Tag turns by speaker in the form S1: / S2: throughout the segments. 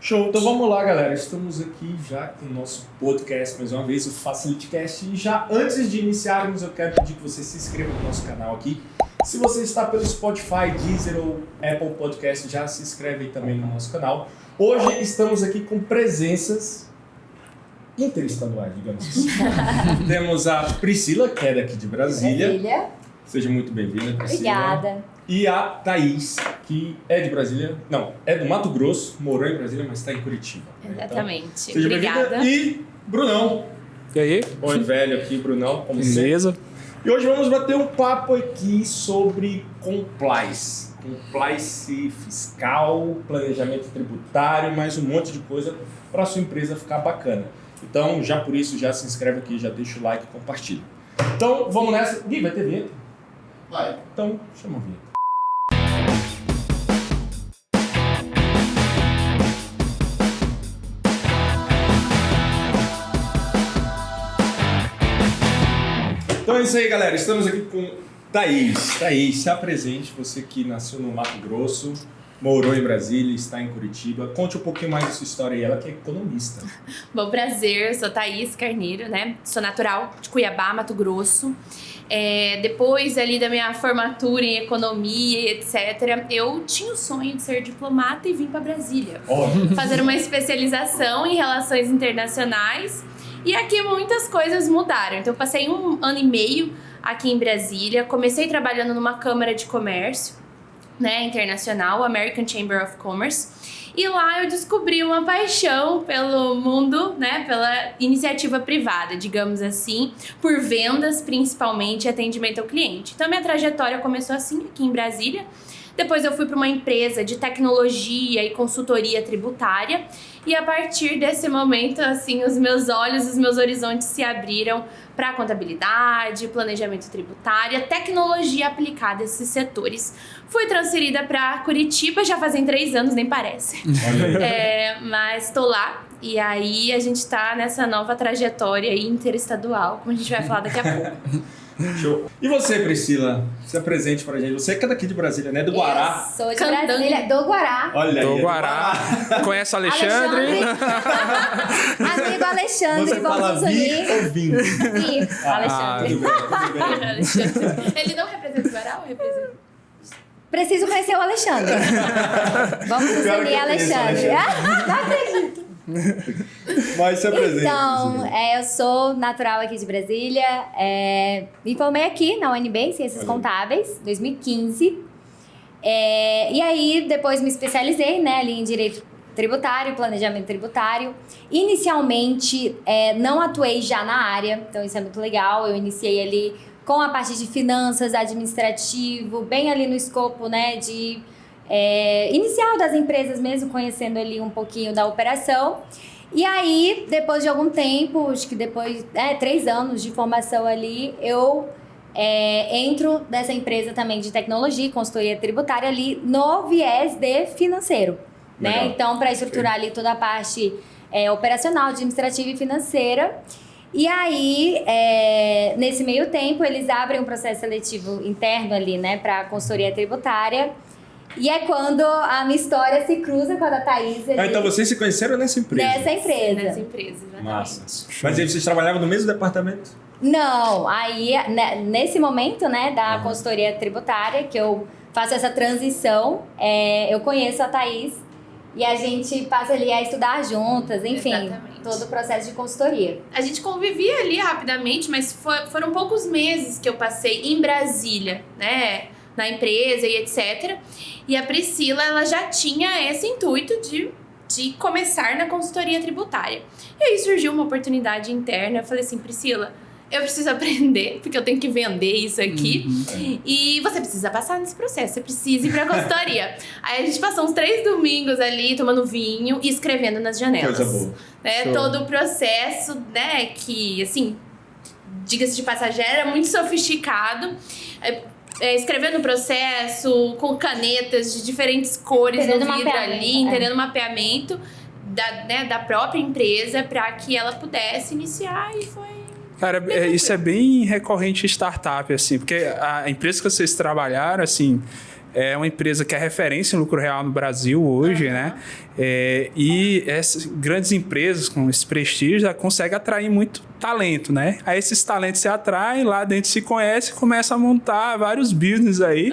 S1: Show, então vamos lá, galera. Estamos aqui já com o nosso podcast, mais uma vez, o FacilityCast. E já antes de iniciarmos, eu quero pedir que você se inscreva no nosso canal aqui. Se você está pelo Spotify, Deezer ou Apple Podcast, já se inscreve aí também no nosso canal. Hoje estamos aqui com presenças interestaduais, digamos assim. Temos a Priscila, que é daqui de Brasília. Seja muito bem-vinda, Priscila.
S2: Obrigada.
S1: E a Thaís, que é de Brasília, não, é do Mato Grosso, morou em Brasília, mas está em Curitiba.
S2: Exatamente.
S1: Então, seja
S2: Obrigada.
S1: E Brunão.
S3: E aí?
S1: Bom e velho aqui, Brunão, como
S3: Beleza.
S1: sempre. E hoje vamos bater um papo aqui sobre compliance. Compliance fiscal, planejamento tributário, mais um monte de coisa para a sua empresa ficar bacana. Então, já por isso, já se inscreve aqui, já deixa o like e compartilha. Então, vamos nessa. Gui, vai ter vinheta? Vai. Então, chama a vinheta. Então é isso aí, galera. Estamos aqui com Thaís. Thaís, se apresente. Você que nasceu no Mato Grosso, morou em Brasília, está em Curitiba. Conte um pouquinho mais da sua história aí. Ela que é economista.
S2: Bom, prazer. Eu sou Thaís Carneiro, né? Sou natural de Cuiabá, Mato Grosso. Depois ali da minha formatura em economia e etc., eu tinha o sonho de ser diplomata e vim para Brasília. Fazer uma especialização em relações internacionais. E aqui muitas coisas mudaram. Então eu passei 1 ano e meio aqui em Brasília. Comecei trabalhando numa Câmara de Comércio, né, internacional, American Chamber of Commerce. E lá eu descobri uma paixão pelo mundo, né, pela iniciativa privada, digamos assim, por vendas principalmente e atendimento ao cliente. Então minha trajetória começou assim aqui em Brasília. Depois eu fui para uma empresa de tecnologia e consultoria tributária. E a partir desse momento, assim, os meus olhos, os meus horizontes se abriram para contabilidade, planejamento tributário, tecnologia aplicada a esses setores. Fui transferida para Curitiba, já fazem 3 anos, nem parece. Mas estou lá. E aí a gente está nessa nova trajetória interestadual, como a gente vai falar daqui a pouco.
S1: Show. E você, Priscila? Se apresente pra gente. Você que é daqui de Brasília, né? Do Guará.
S2: Sou de
S4: Candangue.
S2: Brasília, do Guará.
S1: Olha aí.
S3: Do Guará. Conhece o Alexandre?
S4: Amigo Alexandre,
S1: Você
S4: vamos
S1: fala
S4: nos
S1: Vi
S4: unir.
S1: ou Vim?
S4: Alexandre.
S1: Tudo bem.
S2: Alexandre. Ele não representa o Guará ou representa?
S4: Preciso conhecer o Alexandre. Vamos nos
S1: Pior que
S4: unir,
S1: eu conheço o
S4: Alexandre.
S1: Alexandre.
S4: Não acredito.
S1: Mas se apresente.
S4: Então,
S1: Priscila.
S4: eu sou natural aqui de Brasília. Me formei aqui na UNB, em Ciências
S1: Olha.
S4: Contábeis, 2015. E aí, depois me especializei, né, ali em Direito Tributário, Planejamento Tributário. Inicialmente, não atuei já na área, então isso é muito legal. Eu iniciei ali com a parte de finanças, administrativo, bem ali no escopo, né, de inicial das empresas mesmo, conhecendo ali um pouquinho da operação. E aí, depois de algum tempo, acho que depois 3 anos de formação ali, eu entro nessa empresa também de tecnologia, consultoria tributária ali no viés de financeiro, né? Então, para estruturar ali toda a parte operacional, administrativa e financeira. E aí, nesse meio tempo, eles abrem um processo seletivo interno ali, né, para consultoria tributária. E é quando a minha história se cruza com a da Thaís ali.
S1: Então vocês se conheceram nessa empresa?
S4: Nessa empresa.
S2: Nessa empresa, exatamente.
S1: Massa. Mas aí vocês trabalhavam no mesmo departamento?
S4: Não, aí nesse momento, né, da consultoria tributária, que eu faço essa transição, eu conheço a Thaís e a gente passa ali a estudar juntas, enfim,
S2: Exatamente.
S4: todo o processo de consultoria.
S2: A gente convivia ali rapidamente, mas foram poucos meses que eu passei em Brasília, né? Na empresa e etc. E a Priscila, ela já tinha esse intuito de começar na consultoria tributária. E aí surgiu uma oportunidade interna. Eu falei assim, Priscila, eu preciso aprender, porque eu tenho que vender isso aqui. E você precisa passar nesse processo, você precisa ir pra consultoria. Aí a gente passou uns 3 domingos ali, tomando vinho e escrevendo nas janelas.
S1: Coisa boa.
S2: Né? Todo o processo, né, que, assim, diga-se de passagem, era muito sofisticado. Escrevendo o processo com canetas de diferentes cores
S4: Entendendo
S2: no vidro
S4: mapeamento,
S2: ali, entendendo o mapeamento da própria empresa para que ela pudesse iniciar e foi...
S3: Cara, isso é bem recorrente em startup, assim, porque a empresa que vocês trabalharam, assim, é uma empresa que é referência em lucro real no Brasil hoje, né? E essas grandes empresas com esse prestígio já conseguem atrair muito talento, né? Aí esses talentos se atraem, lá dentro se conhece e começa a montar vários business aí.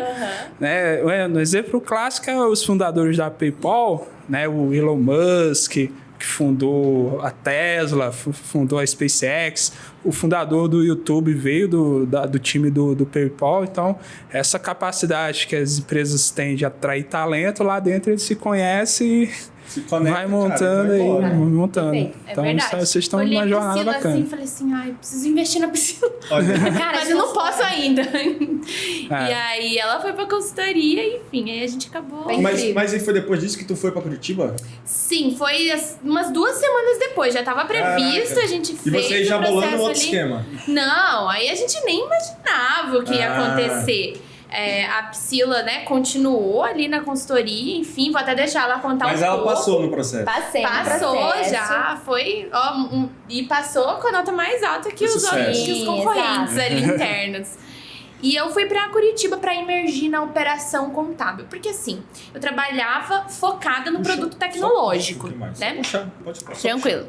S3: Né? Um exemplo clássico é os fundadores da PayPal, né? O Elon Musk, que fundou a Tesla, fundou a SpaceX, o fundador do YouTube veio do time do PayPal. Então, essa capacidade que as empresas têm de atrair talento, lá dentro eles se conhecem e vai montando aí, montando.
S2: Então,
S3: vocês estão numa jornada bacana.
S2: Assim, falei assim, ai, preciso investir na Priscila.
S4: Cara,
S2: mas eu não posso ainda. E aí ela foi pra consultoria, enfim, aí a gente acabou.
S1: Mas e foi depois disso que tu foi pra Curitiba?
S2: Sim, foi umas 2 semanas depois, já tava previsto, a gente fez.
S1: E vocês já bolando outro
S2: ali.
S1: Esquema?
S2: Não, aí a gente nem imaginava o que ia acontecer. A Priscila, né, continuou ali na consultoria, enfim, vou até deixar ela contar
S1: Mas ela passou no processo.
S2: Passou já, foi, e passou com a nota mais alta que os concorrentes ali internos. E eu fui pra Curitiba pra imergir na operação contábil, porque assim, eu trabalhava focada no produto tecnológico, né?
S1: Pode
S2: Tranquilo.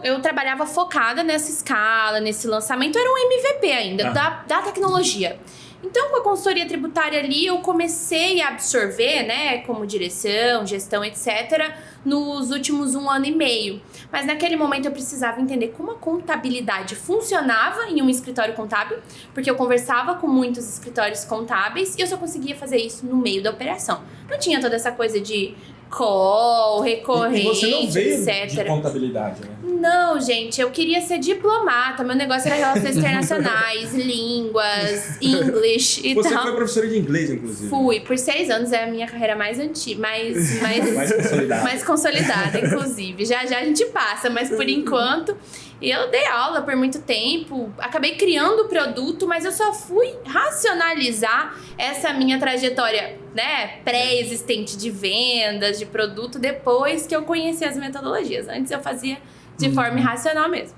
S2: Eu trabalhava focada nessa escala, nesse lançamento, era um MVP ainda, da tecnologia. Então, com a consultoria tributária ali, eu comecei a absorver, né, como direção, gestão, etc., nos últimos 1 ano e meio. Mas naquele momento eu precisava entender como a contabilidade funcionava em um escritório contábil, porque eu conversava com muitos escritórios contábeis e eu só conseguia fazer isso no meio da operação. Não tinha toda essa coisa de call, recorrente,
S1: e você não veio
S2: etc.
S1: de contabilidade, né?
S2: Não, gente, eu queria ser diplomata. Meu negócio era relações internacionais, línguas, inglês e tal.
S1: Você foi professora de inglês, inclusive.
S2: Fui. Por 6 anos é a minha carreira mais antiga, mais
S1: consolidada.
S2: Mais consolidada, inclusive. Já a gente passa, mas por enquanto... Eu dei aula por muito tempo, acabei criando o produto, mas eu só fui racionalizar essa minha trajetória, né, pré-existente de vendas, de produto, depois que eu conheci as metodologias. Antes eu fazia de forma irracional mesmo.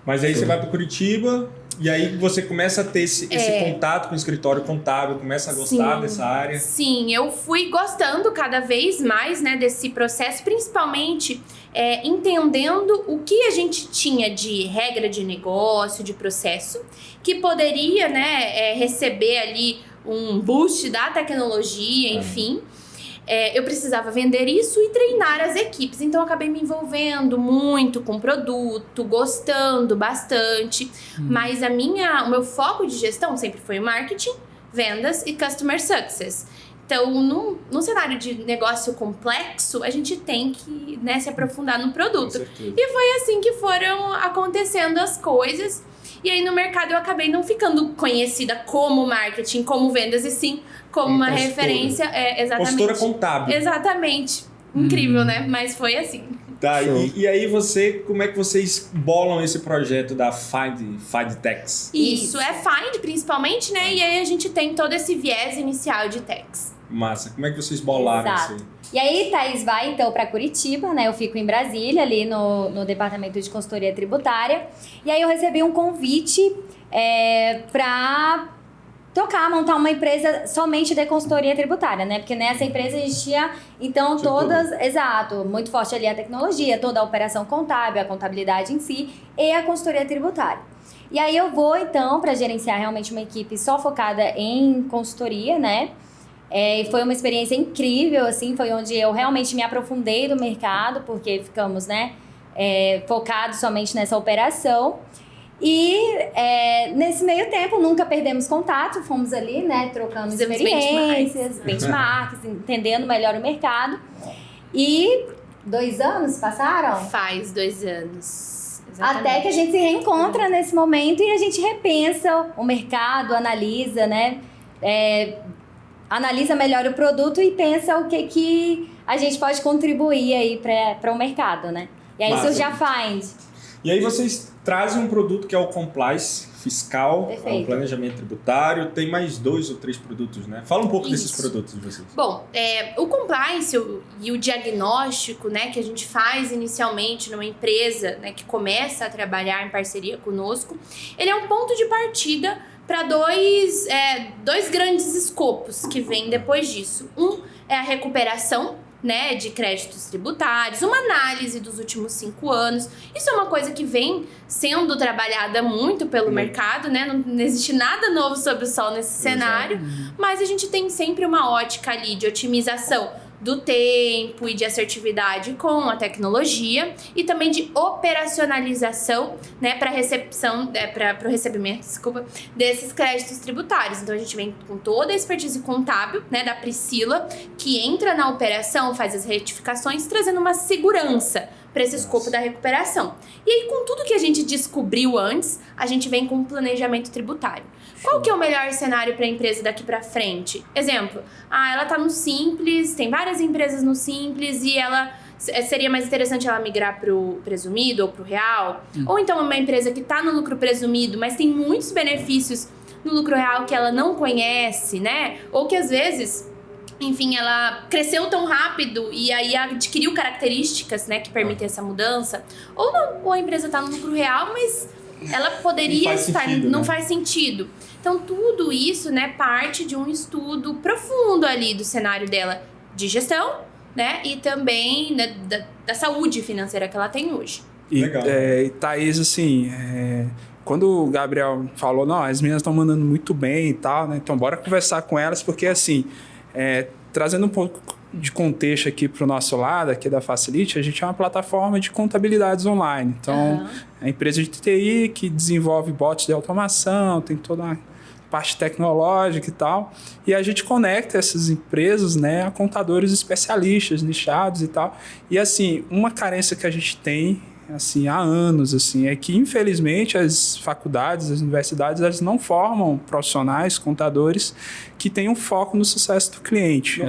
S1: Mas aí você vai para Curitiba e aí você começa a ter esse contato com o escritório contábil, começa a gostar dessa área.
S2: Sim, eu fui gostando cada vez mais, né, desse processo, principalmente entendendo o que a gente tinha de regra de negócio, de processo, que poderia, né, receber ali um boost da tecnologia, enfim. Eu precisava vender isso e treinar as equipes. Então, eu acabei me envolvendo muito com o produto, gostando bastante. Mas o meu foco de gestão sempre foi marketing, vendas e customer success. Então, num cenário de negócio complexo, a gente tem que, né, se aprofundar no produto. E foi assim que foram acontecendo as coisas. E aí, no mercado, eu acabei não ficando conhecida como marketing, como vendas, e sim como uma referência. Exatamente.
S1: Consultora contábil.
S2: Exatamente. Incrível, né? Mas foi assim.
S1: Tá, e aí como é que vocês bolam esse projeto da Find Tax?
S2: Isso, é Find principalmente, né? E aí a gente tem todo esse viés inicial de tax.
S1: Massa, como é que vocês bolaram isso aí?
S4: E aí, Thaís vai então para Curitiba, né? Eu fico em Brasília, ali no departamento de consultoria tributária. E aí eu recebi um convite para montar uma empresa somente de consultoria tributária, né? Porque nessa empresa a gente tinha, então, muito forte ali a tecnologia, toda a operação contábil, a contabilidade em si e a consultoria tributária. E aí eu vou, então, para gerenciar realmente uma equipe só focada em consultoria, né? E foi uma experiência incrível, assim, foi onde eu realmente me aprofundei no mercado, porque ficamos, né, focados somente nessa operação. E nesse meio tempo, nunca perdemos contato, fomos ali, né, trocando experiências, benchmarks, entendendo melhor o mercado. E 2 anos passaram?
S2: Faz 2 anos. Exatamente.
S4: Até que a gente se reencontra nesse momento e a gente repensa o mercado, analisa, né, analisa melhor o produto e pensa o que a gente pode contribuir aí para o mercado, né? E aí surge a Find.
S1: E aí vocês trazem um produto que é o Compliance Fiscal, o planejamento tributário, tem mais 2 ou 3 produtos, né? Fala um pouco desses produtos de vocês.
S2: Bom, o Compliance e o diagnóstico, né, que a gente faz inicialmente numa empresa, né, que começa a trabalhar em parceria conosco, ele é um ponto de partida para dois grandes escopos que vêm depois disso. Um é a recuperação, né, de créditos tributários, uma análise dos últimos 5 anos. Isso é uma coisa que vem sendo trabalhada muito pelo mercado, né? Não existe nada novo sob o sol nesse cenário, mas a gente tem sempre uma ótica ali de otimização do tempo e de assertividade com a tecnologia e também de operacionalização, né, para o recebimento, desses créditos tributários. Então a gente vem com toda a expertise contábil, né, da Priscila, que entra na operação, faz as retificações, trazendo uma segurança para esse escopo da recuperação. E aí, com tudo que a gente descobriu antes, a gente vem com um planejamento tributário. Qual que é o melhor cenário para a empresa daqui para frente? Exemplo, ela está no Simples, tem várias empresas no Simples e seria mais interessante ela migrar para o presumido ou para o real. Ou então uma empresa que está no lucro presumido, mas tem muitos benefícios no lucro real que ela não conhece, né? Ou que às vezes, enfim, ela cresceu tão rápido e aí adquiriu características, né, que permitem essa mudança. Ou não, ou a empresa está no lucro real, mas ela poderia estar... Não faz sentido. Então, tudo isso, né, parte de um estudo profundo ali do cenário dela de gestão, né, e também da saúde financeira que ela tem hoje.
S1: Legal.
S3: Thaís, assim, quando o Gabriel falou, não, as meninas estão mandando muito bem e tal, né, então bora conversar com elas, porque, assim, trazendo um pouco de contexto aqui para o nosso lado, aqui da Facilite, a gente é uma plataforma de contabilidades online. Então, é a empresa de TI que desenvolve bots de automação, tem toda uma parte tecnológica e tal. E a gente conecta essas empresas, né, a contadores especialistas, nichados e tal. E, assim, uma carência que a gente tem, assim, há anos, assim, é que, infelizmente, as faculdades, as universidades, elas não formam profissionais, contadores, que tenham foco no sucesso do cliente.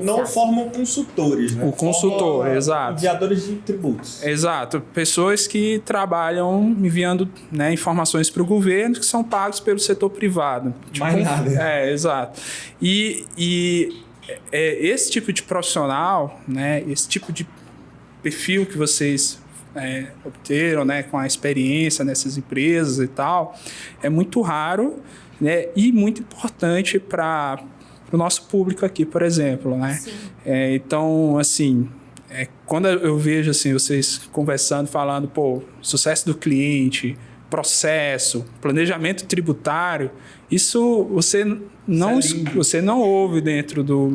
S1: Não formam consultores, né?
S3: O consultor, exato.
S1: Enviadores de tributos.
S3: Exato. Pessoas que trabalham enviando, né, informações para o governo que são pagos pelo setor privado.
S1: Mais nada.
S3: Exato. E esse tipo de profissional, né, esse tipo de perfil que vocês obteram, né, com a experiência nessas empresas e tal, é muito raro, né, e muito importante para o nosso público aqui, por exemplo, né? Então, assim, quando eu vejo assim, vocês conversando, falando, sucesso do cliente, processo, planejamento tributário, isso você não ouve dentro do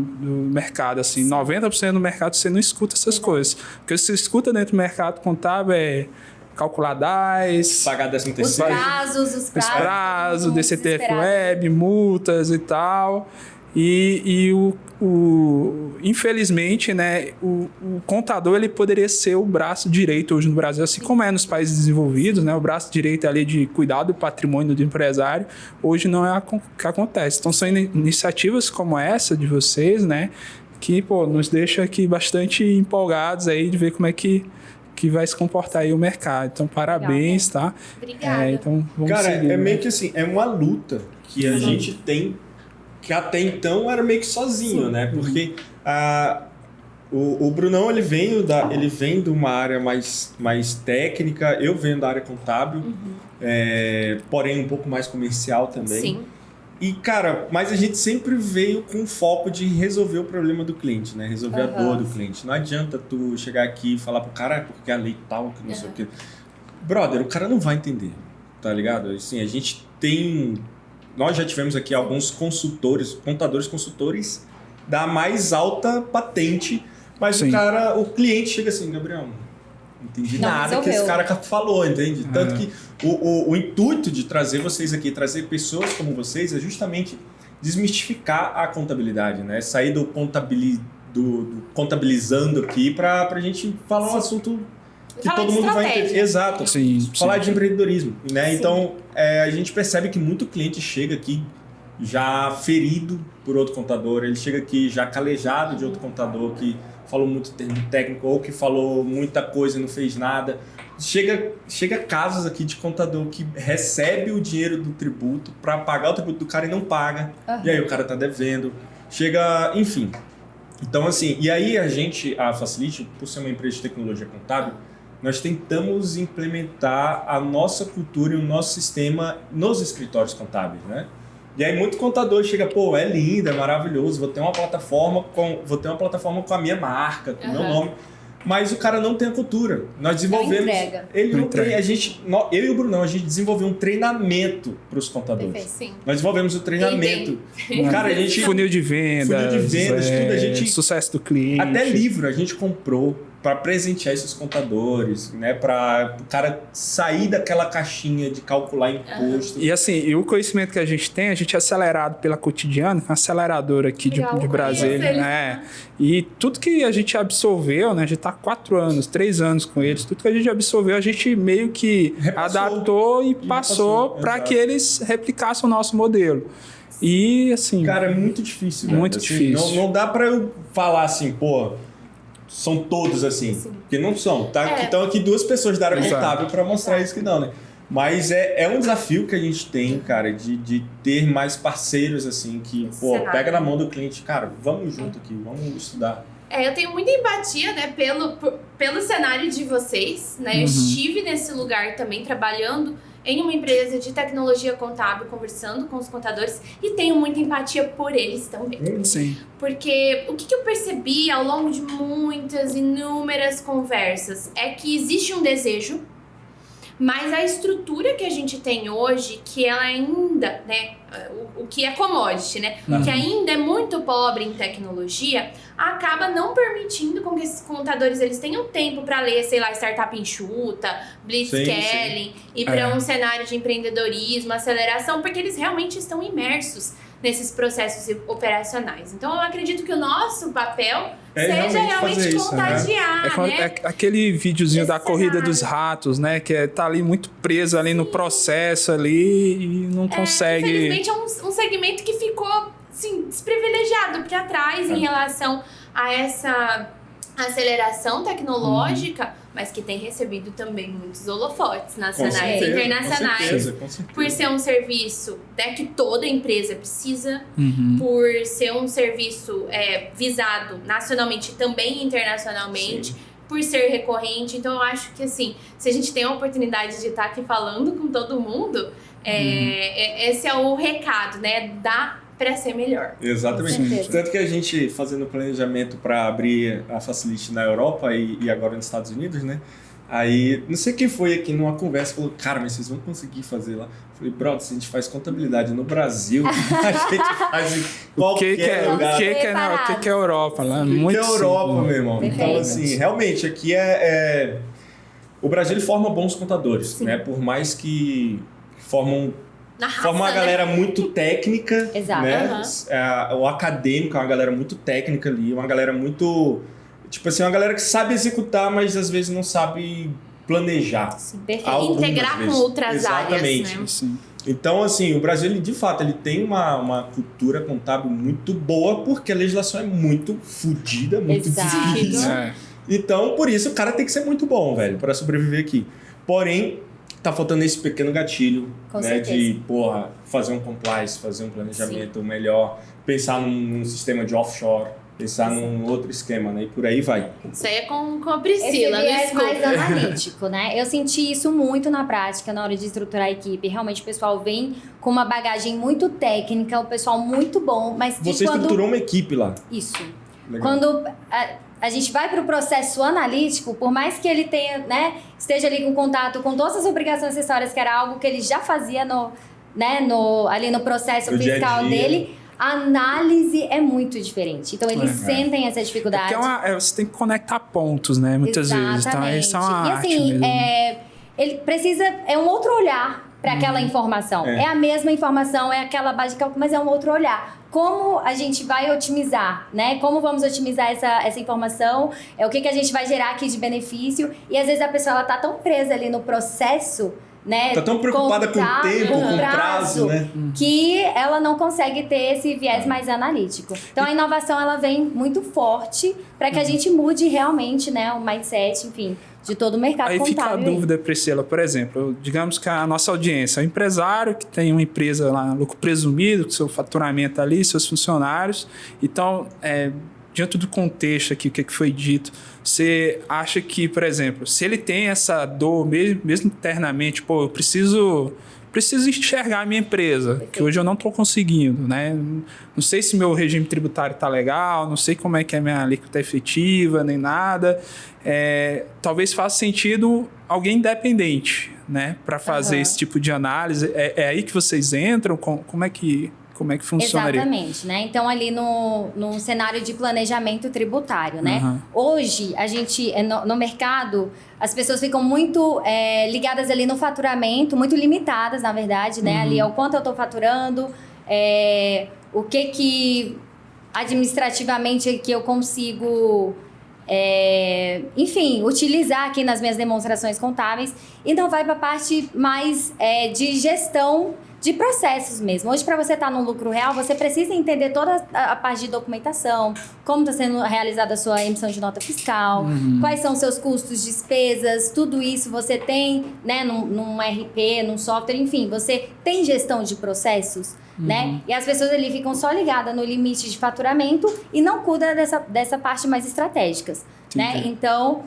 S3: mercado, assim, 90% do mercado você não escuta essas coisas. O que você escuta dentro do mercado contábil é calcular DAS,
S1: pagar 13º.
S4: Os prazos,
S3: DCTF Web, multas e tal. Infelizmente, né, o contador ele poderia ser o braço direito hoje no Brasil, assim como é nos países desenvolvidos, né, o braço direito ali de cuidar do patrimônio do empresário, hoje não é o que acontece. Então são iniciativas como essa de vocês, né, que nos deixa aqui bastante empolgados aí de ver como é que vai se comportar aí o mercado. Então, parabéns, tá?
S2: Obrigada.
S3: Então, vamos
S1: seguir,
S3: é
S1: meio que assim, é uma luta que a gente tem, que até então era meio que sozinho, né? Porque o Brunão, ele vem de uma área mais técnica, eu venho da área contábil, porém um pouco mais comercial também.
S2: Sim.
S1: E, cara, mas a gente sempre veio com o foco de resolver o problema do cliente, né? Resolver a dor do cliente. Não adianta tu chegar aqui e falar pro cara, porque a lei tal, que não sei o quê. Brother, o cara não vai entender, tá ligado? Assim, a gente tem... Nós já tivemos aqui alguns contadores consultores da mais alta patente, mas o cliente chega assim, Gabriel, não entendi nada que esse cara falou, entende? Tanto que o intuito de trazer vocês aqui, trazer pessoas como vocês, é justamente desmistificar a contabilidade, né? Sair do contabilizando aqui pra gente falar um assunto que todo mundo vai entender. Exato. Falar de empreendedorismo, né? Sim. Então, a gente percebe que muito cliente chega aqui já ferido por outro contador, ele chega aqui já calejado de outro contador que falou muito termo técnico ou que falou muita coisa e não fez nada. Chega casos aqui de contador que recebe o dinheiro do tributo para pagar o tributo do cara e não paga. E aí o cara tá devendo. Enfim. Então, assim, e aí a Facilite, por ser uma empresa de tecnologia contábil, nós tentamos implementar a nossa cultura e o nosso sistema nos escritórios contábeis, né? E aí muito contador chega, pô, é lindo, é maravilhoso, vou ter uma plataforma com a minha marca, com o meu nome. Mas o cara não tem a cultura. Nós desenvolvemos. Ele não tem. Eu e o Brunão, a gente desenvolveu um treinamento para os contadores.
S2: Perfeito, sim.
S1: Nós desenvolvemos o treinamento. Cara, a gente.
S3: Funil de vendas,
S1: tudo. A gente,
S3: sucesso do cliente.
S1: Até livro a gente comprou para presentear esses contadores, né? Para o cara sair daquela caixinha de calcular imposto.
S3: E assim, e o conhecimento que a gente tem, a gente é acelerado pela Cotidiano, que é uma aceleradora aqui de Brasília, né? E tudo que a gente absorveu, né? A gente tá 3 anos com eles, tudo que a gente absorveu, a gente meio que adaptou e passou para que eles replicassem o nosso modelo. E assim...
S1: Cara, é muito difícil, né?
S3: Muito difícil.
S1: Não dá para eu falar assim, pô... São todos assim, porque não são. Então aqui 2 pessoas da área contábil para mostrar isso que não, né? Mas é um desafio que a gente tem, cara, de ter mais parceiros assim, que, pô, pega na mão do cliente, cara, vamos junto aqui, vamos estudar.
S2: Eu tenho muita empatia, né, pelo cenário de vocês, né? Eu estive nesse lugar também trabalhando em uma empresa de tecnologia contábil, conversando com os contadores, e tenho muita empatia por eles também.
S3: Sim.
S2: Porque o que eu percebi ao longo de inúmeras conversas é que existe um desejo, mas a estrutura que a gente tem hoje, que ela ainda, né, o que é commodity, né, o que ainda é muito pobre em tecnologia, acaba não permitindo com que esses contadores eles tenham tempo para ler, sei lá, Startup Enxuta, Blitzscaling, ir para um cenário de empreendedorismo, aceleração, porque eles realmente estão imersos nesses processos operacionais. Então, eu acredito que o nosso papel seja realmente contagiar, né?
S3: É aquele videozinho da corrida dos ratos, né? Que tá ali muito preso ali no processo ali e não consegue...
S2: Infelizmente, é um segmento que ficou, assim, desprivilegiado para trás em relação a essa aceleração tecnológica, mas que tem recebido também muitos holofotes nacionais e internacionais,
S1: com certeza.
S2: por ser um serviço, né, que toda empresa precisa, por ser um serviço visado nacionalmente e também internacionalmente, por ser recorrente. Então eu acho que, assim, se a gente tem a oportunidade de estar aqui falando com todo mundo, esse é o recado, né? Dá para ser melhor.
S1: Exatamente. Tanto que a gente, fazendo planejamento para abrir a Facility na Europa e agora nos Estados Unidos, né? Aí, não sei quem foi aqui numa conversa, falou, cara, mas vocês vão conseguir fazer lá? Eu falei, brother, se a gente faz contabilidade no Brasil, a gente faz em qualquer lugar.
S3: O que é Europa lá?
S1: O que é Europa, meu irmão?
S4: Perfeito.
S1: Então, assim, realmente, aqui o Brasil ele forma bons contadores, né? Por mais que formma uma galera muito técnica, né? O acadêmico é uma galera muito técnica ali, uma galera muito... Tipo assim, uma galera que sabe executar, mas às vezes não sabe planejar.
S2: Integrar com outras áreas, né?
S3: Sim.
S1: Então, assim, o Brasil, ele, de fato, ele tem uma cultura contábil muito boa, porque a legislação é muito fodida, muito difícil. Então, por isso, o cara tem que ser muito bom, velho, para sobreviver aqui. Porém, tá faltando esse pequeno gatilho, né? De, fazer um compliance, fazer um planejamento melhor, pensar num sistema de offshore, pensar num outro esquema, né? E por aí vai.
S2: Isso aí é com a Priscila,
S4: né? Esse mais analítico, né? Eu senti isso muito na prática, na hora de estruturar a equipe. Realmente o pessoal vem com uma bagagem muito técnica, o pessoal muito bom, mas que
S1: Você estruturou uma equipe lá.
S4: Isso.
S1: Legal.
S4: Quando a gente vai para o processo analítico, por mais que ele tenha, né, esteja ali com contato com todas as obrigações acessórias, que era algo que ele já fazia ali no processo fiscal dele, a análise é muito diferente. Então, eles sentem essa dificuldade.
S3: Porque você tem que conectar pontos, né? Muitas vezes. Então, isso é uma arte mesmo.
S4: Ele precisa... É um outro olhar para aquela informação. É a mesma informação, é aquela base de cálculo, mas é um outro olhar. Como a gente vai otimizar, né? Como vamos otimizar essa informação? O que a gente vai gerar aqui de benefício? E, às vezes, a pessoa ela tá tão presa ali no processo, né?
S1: Tá tão preocupada com o tempo, com o prazo, né?
S4: Que ela não consegue ter esse viés mais analítico. Então, a inovação, ela vem muito forte para que a gente mude realmente, né? O mindset, enfim, de todo o mercado contábil.
S3: Aí fica a dúvida, Priscila, por exemplo, digamos que a nossa audiência é um empresário que tem uma empresa lá, lucro presumido, com seu faturamento ali, seus funcionários. Então, diante do contexto aqui, o que foi dito, você acha que, por exemplo, se ele tem essa dor, mesmo internamente, pô, eu preciso enxergar a minha empresa, que hoje eu não estou conseguindo, né? Não sei se meu regime tributário está legal, não sei como é que é a minha alíquota efetiva, nem nada. Talvez faça sentido alguém independente, né? Para fazer esse tipo de análise. É aí que vocês entram? Como é que funcionaria?
S4: Exatamente, né? Então, ali no cenário de planejamento tributário, né? Hoje, a gente, no mercado, as pessoas ficam muito ligadas ali no faturamento, muito limitadas, na verdade, né? Ali ao quanto eu estou faturando, o que administrativamente que eu consigo, enfim, utilizar aqui nas minhas demonstrações contábeis. E não vai para a parte mais de gestão de processos mesmo. Hoje, para você estar no lucro real, você precisa entender toda a parte de documentação, como está sendo realizada a sua emissão de nota fiscal, quais são os seus custos, despesas, tudo isso você tem, né, num RP, num software, enfim, você tem gestão de processos, né? E as pessoas ali ficam só ligadas no limite de faturamento e não cuidam dessa parte mais estratégicas, né? Então,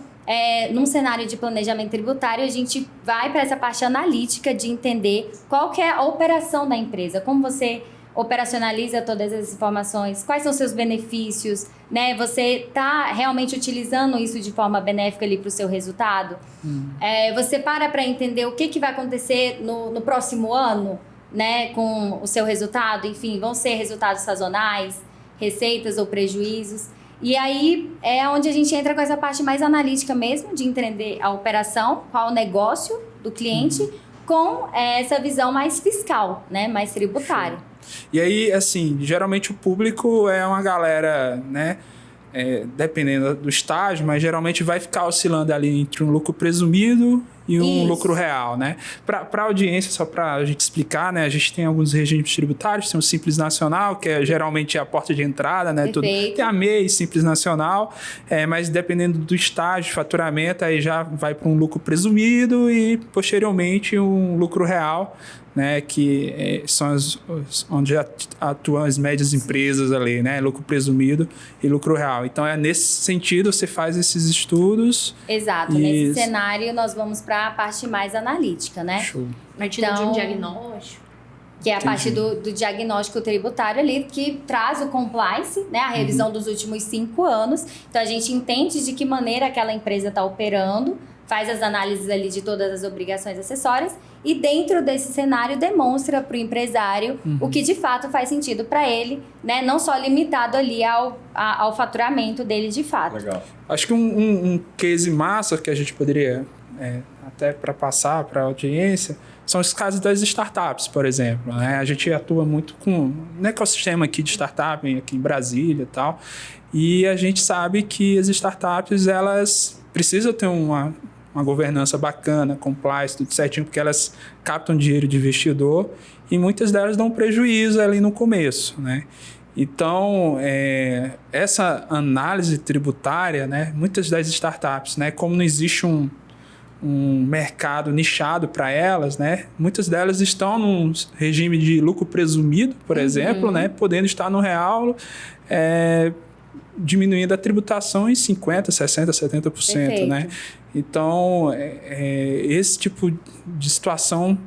S4: num cenário de planejamento tributário, a gente vai para essa parte analítica de entender qual que é a operação da empresa, como você operacionaliza todas as informações, quais são os seus benefícios, né? Você está realmente utilizando isso de forma benéfica ali para o seu resultado? Você para entender o que vai acontecer no próximo ano, né? Com o seu resultado, enfim, vão ser resultados sazonais, receitas ou prejuízos. E aí é onde a gente entra com essa parte mais analítica mesmo, de entender a operação, qual o negócio do cliente, com essa visão mais fiscal, né, mais tributária.
S3: E aí, assim, geralmente o público é uma galera, né, dependendo do estágio, mas geralmente vai ficar oscilando ali entre um lucro presumido e um lucro real, né? Para a audiência, só para a gente explicar, né? A gente tem alguns regimes tributários, tem o Simples Nacional, que geralmente a porta de entrada, né? Tudo. Tem a MEI, Simples Nacional, mas dependendo do estágio de faturamento, aí já vai para um lucro presumido e, posteriormente, um lucro real, né, que são onde atuam as médias empresas ali, né, lucro presumido e lucro real. Então, nesse sentido, você faz esses estudos.
S4: Exato. Nesse cenário, nós vamos para a parte mais analítica, né?
S3: Show.
S2: Partindo de um diagnóstico.
S4: Que é a parte do diagnóstico tributário ali, que traz o compliance, né, a revisão dos últimos 5 anos. Então, a gente entende de que maneira aquela empresa está operando, faz as análises ali de todas as obrigações acessórias e dentro desse cenário demonstra para o empresário o que de fato faz sentido para ele, né? Não só limitado ali ao faturamento dele de fato.
S1: Legal.
S3: Acho que um case massa que a gente poderia, até para passar para a audiência, são os casos das startups, por exemplo, né? A gente atua muito no ecossistema aqui de startup, aqui em Brasília e tal, e a gente sabe que as startups, elas precisam ter uma governança bacana, compliance, tudo certinho, porque elas captam dinheiro de investidor e muitas delas dão prejuízo ali no começo, né? Então, essa análise tributária, né, muitas das startups, né, como não existe um mercado nichado para elas, né, muitas delas estão num regime de lucro presumido, por exemplo, né, podendo estar no real, diminuindo a tributação em 50%, 60%, 70%.
S4: Perfeito.
S3: Né? Então, esse tipo de situação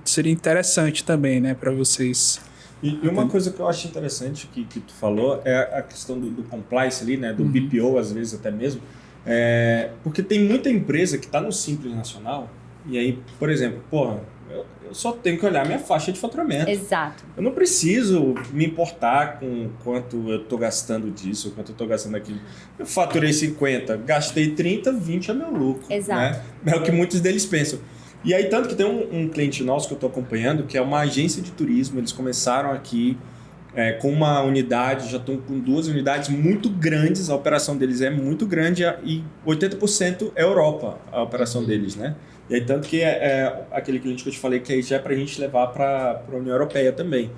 S3: seria interessante também, né, para vocês.
S1: E uma coisa que eu acho interessante que tu falou é a questão do compliance ali, né, do BPO, às vezes até mesmo, porque tem muita empresa que está no Simples Nacional e aí, por exemplo, eu só tenho que olhar minha faixa de faturamento.
S4: Exato.
S1: Eu não preciso me importar com quanto eu estou gastando disso, quanto eu estou gastando aquilo. Eu faturei 50, gastei 30, 20 é meu lucro.
S4: Exato.
S1: Né? É o que muitos deles pensam. E aí, tanto que tem um cliente nosso que eu estou acompanhando, que é uma agência de turismo. Eles começaram aqui com uma unidade, já estão com 2 unidades muito grandes. A operação deles é muito grande e 80% é Europa, a operação deles, né? E aí, tanto que aquele cliente que eu te falei que aí já é para a gente levar para a União Europeia também.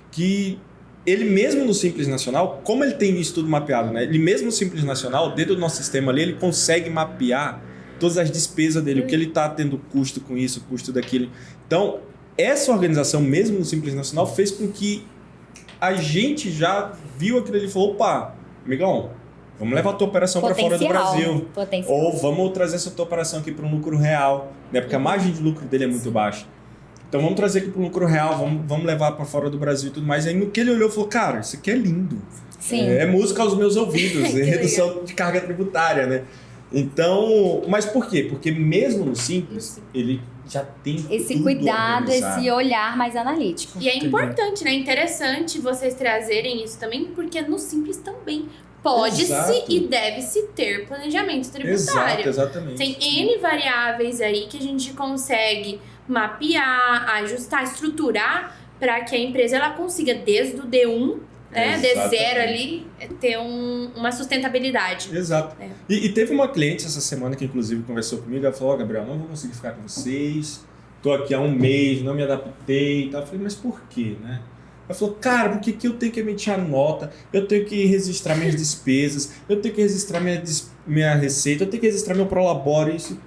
S1: Que ele mesmo no Simples Nacional, como ele tem isso tudo mapeado, né? Ele mesmo no Simples Nacional, dentro do nosso sistema ali, ele consegue mapear todas as despesas dele, o que ele está tendo custo com isso, custo daquilo. Então, essa organização mesmo no Simples Nacional fez com que a gente já viu aquilo ali e falou, opa, amigão, vamos levar a tua operação para fora do Brasil.
S4: Potencial.
S1: Ou vamos trazer essa tua operação aqui para um lucro real, né? Porque a margem de lucro dele é muito baixa. Então vamos trazer aqui para um lucro real, vamos levar para fora do Brasil e tudo mais. Aí no que ele olhou, falou, cara, isso aqui é lindo.
S4: Sim.
S1: É música aos meus ouvidos, é redução de carga tributária, né? Então, mas por quê? Porque mesmo no simples, ele já tem
S4: Esse
S1: tudo
S4: cuidado,
S1: organizado.
S4: esse olhar mais analítico.
S2: E é importante, né? Interessante vocês trazerem isso também, porque no Simples também pode-se
S1: Exato.
S2: e deve-se ter planejamento tributário.
S1: Exato, exatamente.
S2: Tem N variáveis aí que a gente consegue mapear, ajustar, estruturar para que a empresa ela consiga desde o D1, né, D0 ali, ter uma sustentabilidade.
S1: Exato.
S2: É.
S1: E teve uma cliente essa semana que inclusive conversou comigo, ela falou, Gabriel, não vou conseguir ficar com vocês, tô aqui há um mês, não me adaptei e tal. Eu falei, mas por quê, né? Ela falou, cara, porque que eu tenho que emitir a nota, eu tenho que registrar minhas despesas, eu tenho que registrar minha receita, eu tenho que registrar meu prolabore, isso.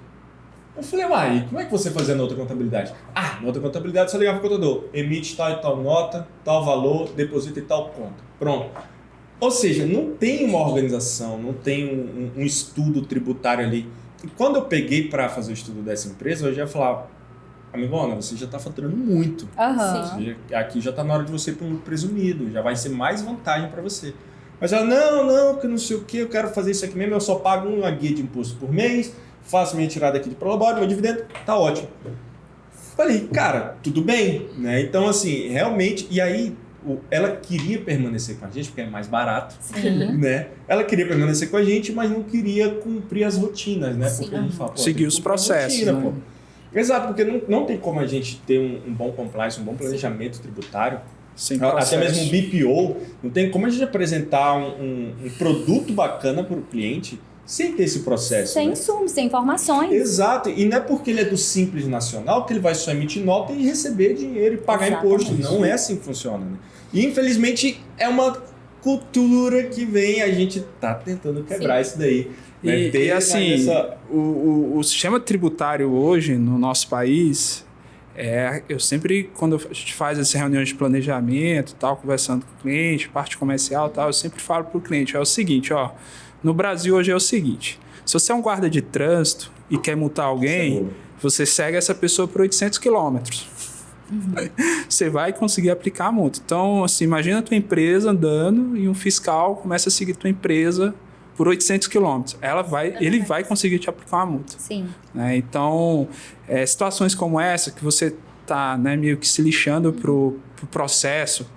S1: Eu falei, uai, como é que você fazia na outra contabilidade? Ah, na outra contabilidade você ligava para o contador, emite tal e tal nota, tal valor, deposita e tal conta. Pronto. Ou seja, não tem uma organização, não tem um estudo tributário ali. E quando eu peguei para fazer o estudo dessa empresa, eu já ia falar, amigona, você já está faturando muito.
S4: Aham.
S1: Aqui já está na hora de você ir para um lucro presumido, já vai ser mais vantagem para você. Mas ela, não, porque não sei o que, eu quero fazer isso aqui mesmo, eu só pago uma guia de imposto por mês, faço minha tirada aqui de prolabore, meu dividendo, tá ótimo. Falei, cara, tudo bem, né? Então, assim, realmente, e aí ela queria permanecer com a gente, porque é mais barato,
S4: Sim.
S1: né? Ela queria permanecer com a gente, mas não queria cumprir as rotinas, né?
S2: Sim.
S1: Porque a gente fala, pô,
S3: Seguir
S1: tem que
S3: os
S1: cumprir a
S3: processos,
S1: rotina,
S3: né?
S1: pô. Exato, porque não tem como a gente ter um bom compliance, um bom planejamento tributário,
S3: Sem
S1: até
S3: processo.
S1: mesmo um BPO, não tem como a gente apresentar um produto bacana para o cliente sem ter esse processo.
S4: Sem
S1: né?
S4: insumos, sem informações.
S1: Exato, e não é porque ele é do Simples Nacional que ele vai só emitir nota e receber dinheiro e pagar
S4: Exatamente.
S1: imposto. Não é assim que funciona. Né? E infelizmente é uma cultura que vem, a gente tá tentando quebrar isso daí. Né?
S3: E
S1: Ter
S3: assim,
S1: mais essa-
S3: o sistema tributário hoje no nosso país, eu sempre, quando a gente faz essas reuniões de planejamento, tal, conversando com o cliente, parte comercial, tal, eu sempre falo para o cliente, é o seguinte, ó, no Brasil hoje é o seguinte, se você é um guarda de trânsito e quer multar alguém, você segue essa pessoa por 800 quilômetros. Você vai conseguir aplicar a multa. Então, assim, imagina a tua empresa andando e um fiscal começa a seguir tua empresa por 800 quilômetros. Ele vai conseguir te aplicar uma multa.
S4: Sim.
S3: Né? Então, situações como essa, que você está, né, meio que se lixando para o processo,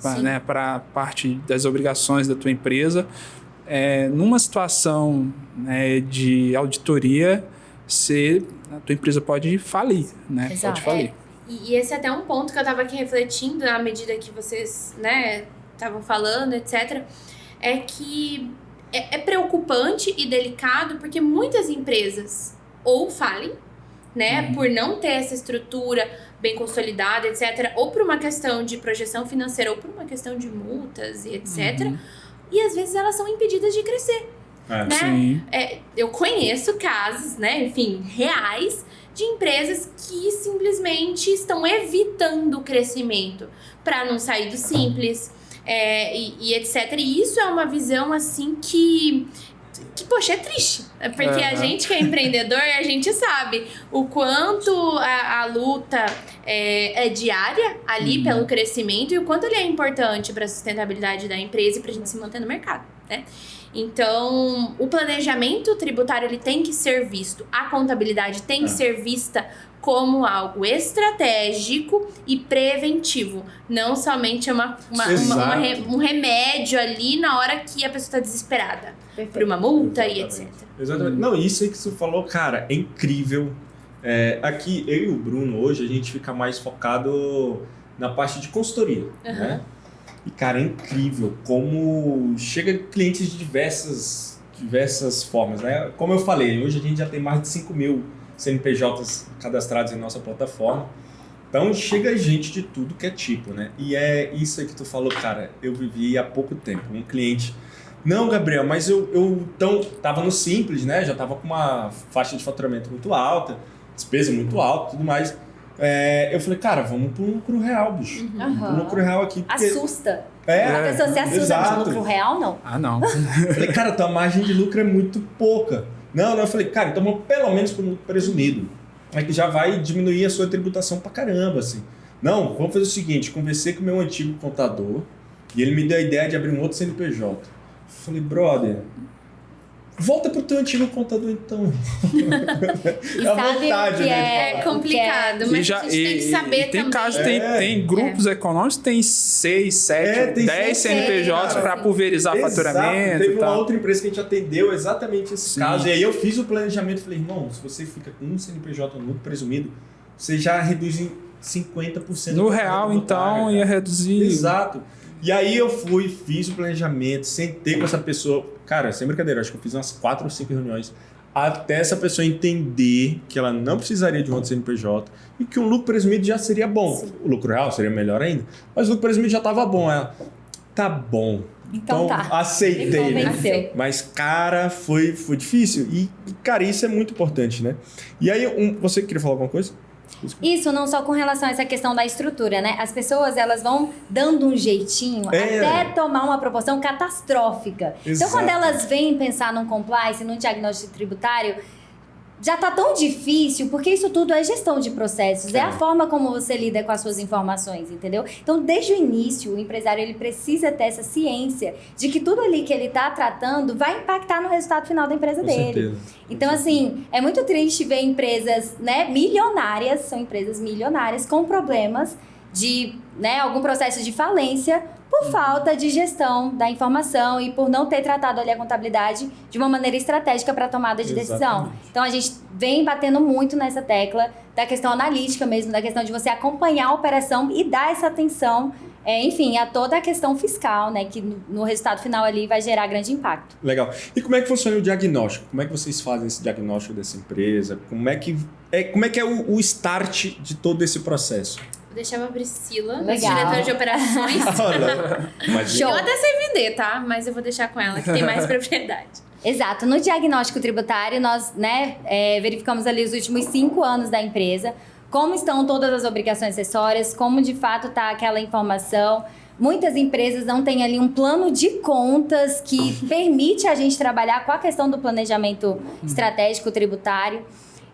S3: para a parte das obrigações da tua empresa, numa situação, né, de auditoria, a tua empresa pode falir. Né?
S4: Exato.
S3: Pode falir.
S2: E esse é até um ponto que eu tava aqui refletindo à medida que vocês, né, estavam falando, etc. É que é preocupante e delicado porque muitas empresas ou falem, né, por não ter essa estrutura bem consolidada, etc. Ou por uma questão de projeção financeira ou por uma questão de multas e etc. E às vezes elas são impedidas de crescer. Né?
S3: Sim.
S2: Eu conheço casos, né, enfim, reais de empresas que simplesmente estão evitando o crescimento para não sair do simples, e etc. E isso é uma visão assim que poxa, é triste. Porque a gente que é empreendedor, a gente sabe o quanto a luta é diária ali pelo crescimento e o quanto ele é importante para a sustentabilidade da empresa e para a gente se manter no mercado, né? Então, o planejamento tributário ele tem que ser visto, a contabilidade tem que ser vista como algo estratégico e preventivo, não somente um remédio ali na hora que a pessoa está desesperada por uma multa e etc.
S1: Exatamente. Não, isso aí que você falou, cara, é incrível. Aqui, eu e o Bruno, hoje, a gente fica mais focado na parte de consultoria, né? E, cara, é incrível como chega clientes de diversas formas, né? Como eu falei, hoje a gente já tem mais de 5 mil CNPJs cadastrados em nossa plataforma. Então, chega gente de tudo que é tipo, né? E é isso aí que tu falou, cara, eu vivi há pouco tempo. Um cliente, não, Gabriel, mas eu então, tava no Simples, né? Já tava com uma faixa de faturamento muito alta, despesa muito alta, tudo mais. eu falei, cara, vamos pro lucro real, bicho. Pro lucro real aqui. Porque...
S4: Assusta.
S1: É,
S4: A pessoa se assusta,
S1: exato.
S4: mas lucro real não.
S3: Ah, não.
S1: Eu falei, cara, tua margem de lucro é muito pouca. Não, eu falei, cara, então vamos pelo menos pro lucro presumido. Aí que já vai diminuir a sua tributação pra caramba, assim. Não, vamos fazer o seguinte, conversei com o meu antigo contador e ele me deu a ideia de abrir um outro CNPJ. Falei, brother, volta pro teu antigo contador então.
S4: E
S1: É a
S4: sabe
S1: vontade,
S4: o que
S1: né,
S2: É complicado, mas a gente tem que saber
S3: tem
S2: também.
S3: casos, tem grupos econômicos que tem 6, 7,
S1: tem
S3: 10 CNPJs para pulverizar faturamento.
S1: Teve
S3: e
S1: uma
S3: tal.
S1: outra empresa que a gente atendeu exatamente esse
S3: Sim.
S1: caso. E aí eu fiz o planejamento e falei, irmão, se você fica com um CNPJ no lucro presumido, você já reduz em 50%.
S3: No
S1: da
S3: real,
S1: carga
S3: então,
S1: tributária,
S3: ia
S1: cara.
S3: reduzir.
S1: Exato. E aí eu fui, fiz o planejamento, sentei com essa pessoa. Cara, sem brincadeira, acho que eu fiz umas 4 ou 5 reuniões até essa pessoa entender que ela não precisaria de um outro CNPJ e que um lucro presumido já seria bom.
S4: Sim.
S1: O lucro real seria melhor ainda, mas o lucro presumido já estava bom. Ela, tá bom.
S4: Então tá.
S1: Aceitei,
S4: Me
S1: né?
S4: convenceu.
S1: Mas, cara, foi difícil. E, cara, isso é muito importante, né? E aí, você queria falar alguma coisa?
S4: Isso não só com relação a essa questão da estrutura, né? As pessoas, elas vão dando um jeitinho até tomar uma proporção catastrófica.
S1: Exato.
S4: Então, quando elas vêm pensar num compliance, num diagnóstico tributário, já tá tão difícil, porque isso tudo é gestão de processos, é a forma como você lida com as suas informações, entendeu? Então, desde o início, o empresário ele precisa ter essa ciência de que tudo ali que ele tá tratando vai impactar no resultado final da empresa
S1: Com
S4: dele.
S1: certeza.
S4: Então, assim, é muito triste ver empresas, né, milionárias, são empresas milionárias com problemas de, né, algum processo de falência por falta de gestão da informação e por não ter tratado ali a contabilidade de uma maneira estratégica para tomada de decisão.
S1: Exatamente.
S4: Então, a gente vem batendo muito nessa tecla da questão analítica mesmo, da questão de você acompanhar a operação e dar essa atenção, enfim, a toda a questão fiscal, né, que no resultado final ali vai gerar grande impacto.
S1: Legal. E como é que funciona o diagnóstico? Como é que vocês fazem esse diagnóstico dessa empresa? Como é que é o start de todo esse processo?
S2: Vou deixar pra Priscila,
S4: Legal.
S2: diretora de operações.
S1: Mas
S4: Show.
S2: Eu até sei vender, tá? Mas eu vou deixar com ela, que tem mais propriedade.
S4: Exato. No diagnóstico tributário, nós, né, verificamos ali os últimos 5 anos da empresa, como estão todas as obrigações acessórias, como de fato está aquela informação. Muitas empresas não têm ali um plano de contas que permite a gente trabalhar com a questão do planejamento estratégico tributário.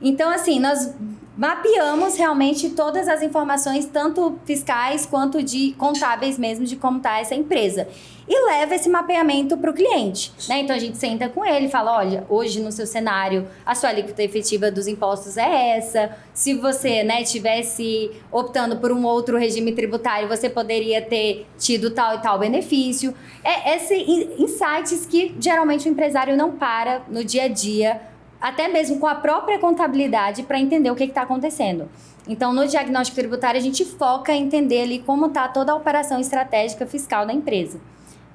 S4: Então, assim, nós mapeamos realmente todas as informações, tanto fiscais quanto de contábeis mesmo, de como está essa empresa. E leva esse mapeamento para o cliente, né? Então, a gente senta com ele e fala, olha, hoje no seu cenário, a sua alíquota efetiva dos impostos é essa. Se você, né, tivesse optando por um outro regime tributário, você poderia ter tido tal e tal benefício. Insights que, geralmente, o empresário não para no dia a dia, até mesmo com a própria contabilidade, para entender o que está acontecendo. Então, no diagnóstico tributário, a gente foca em entender ali como está toda a operação estratégica fiscal da empresa,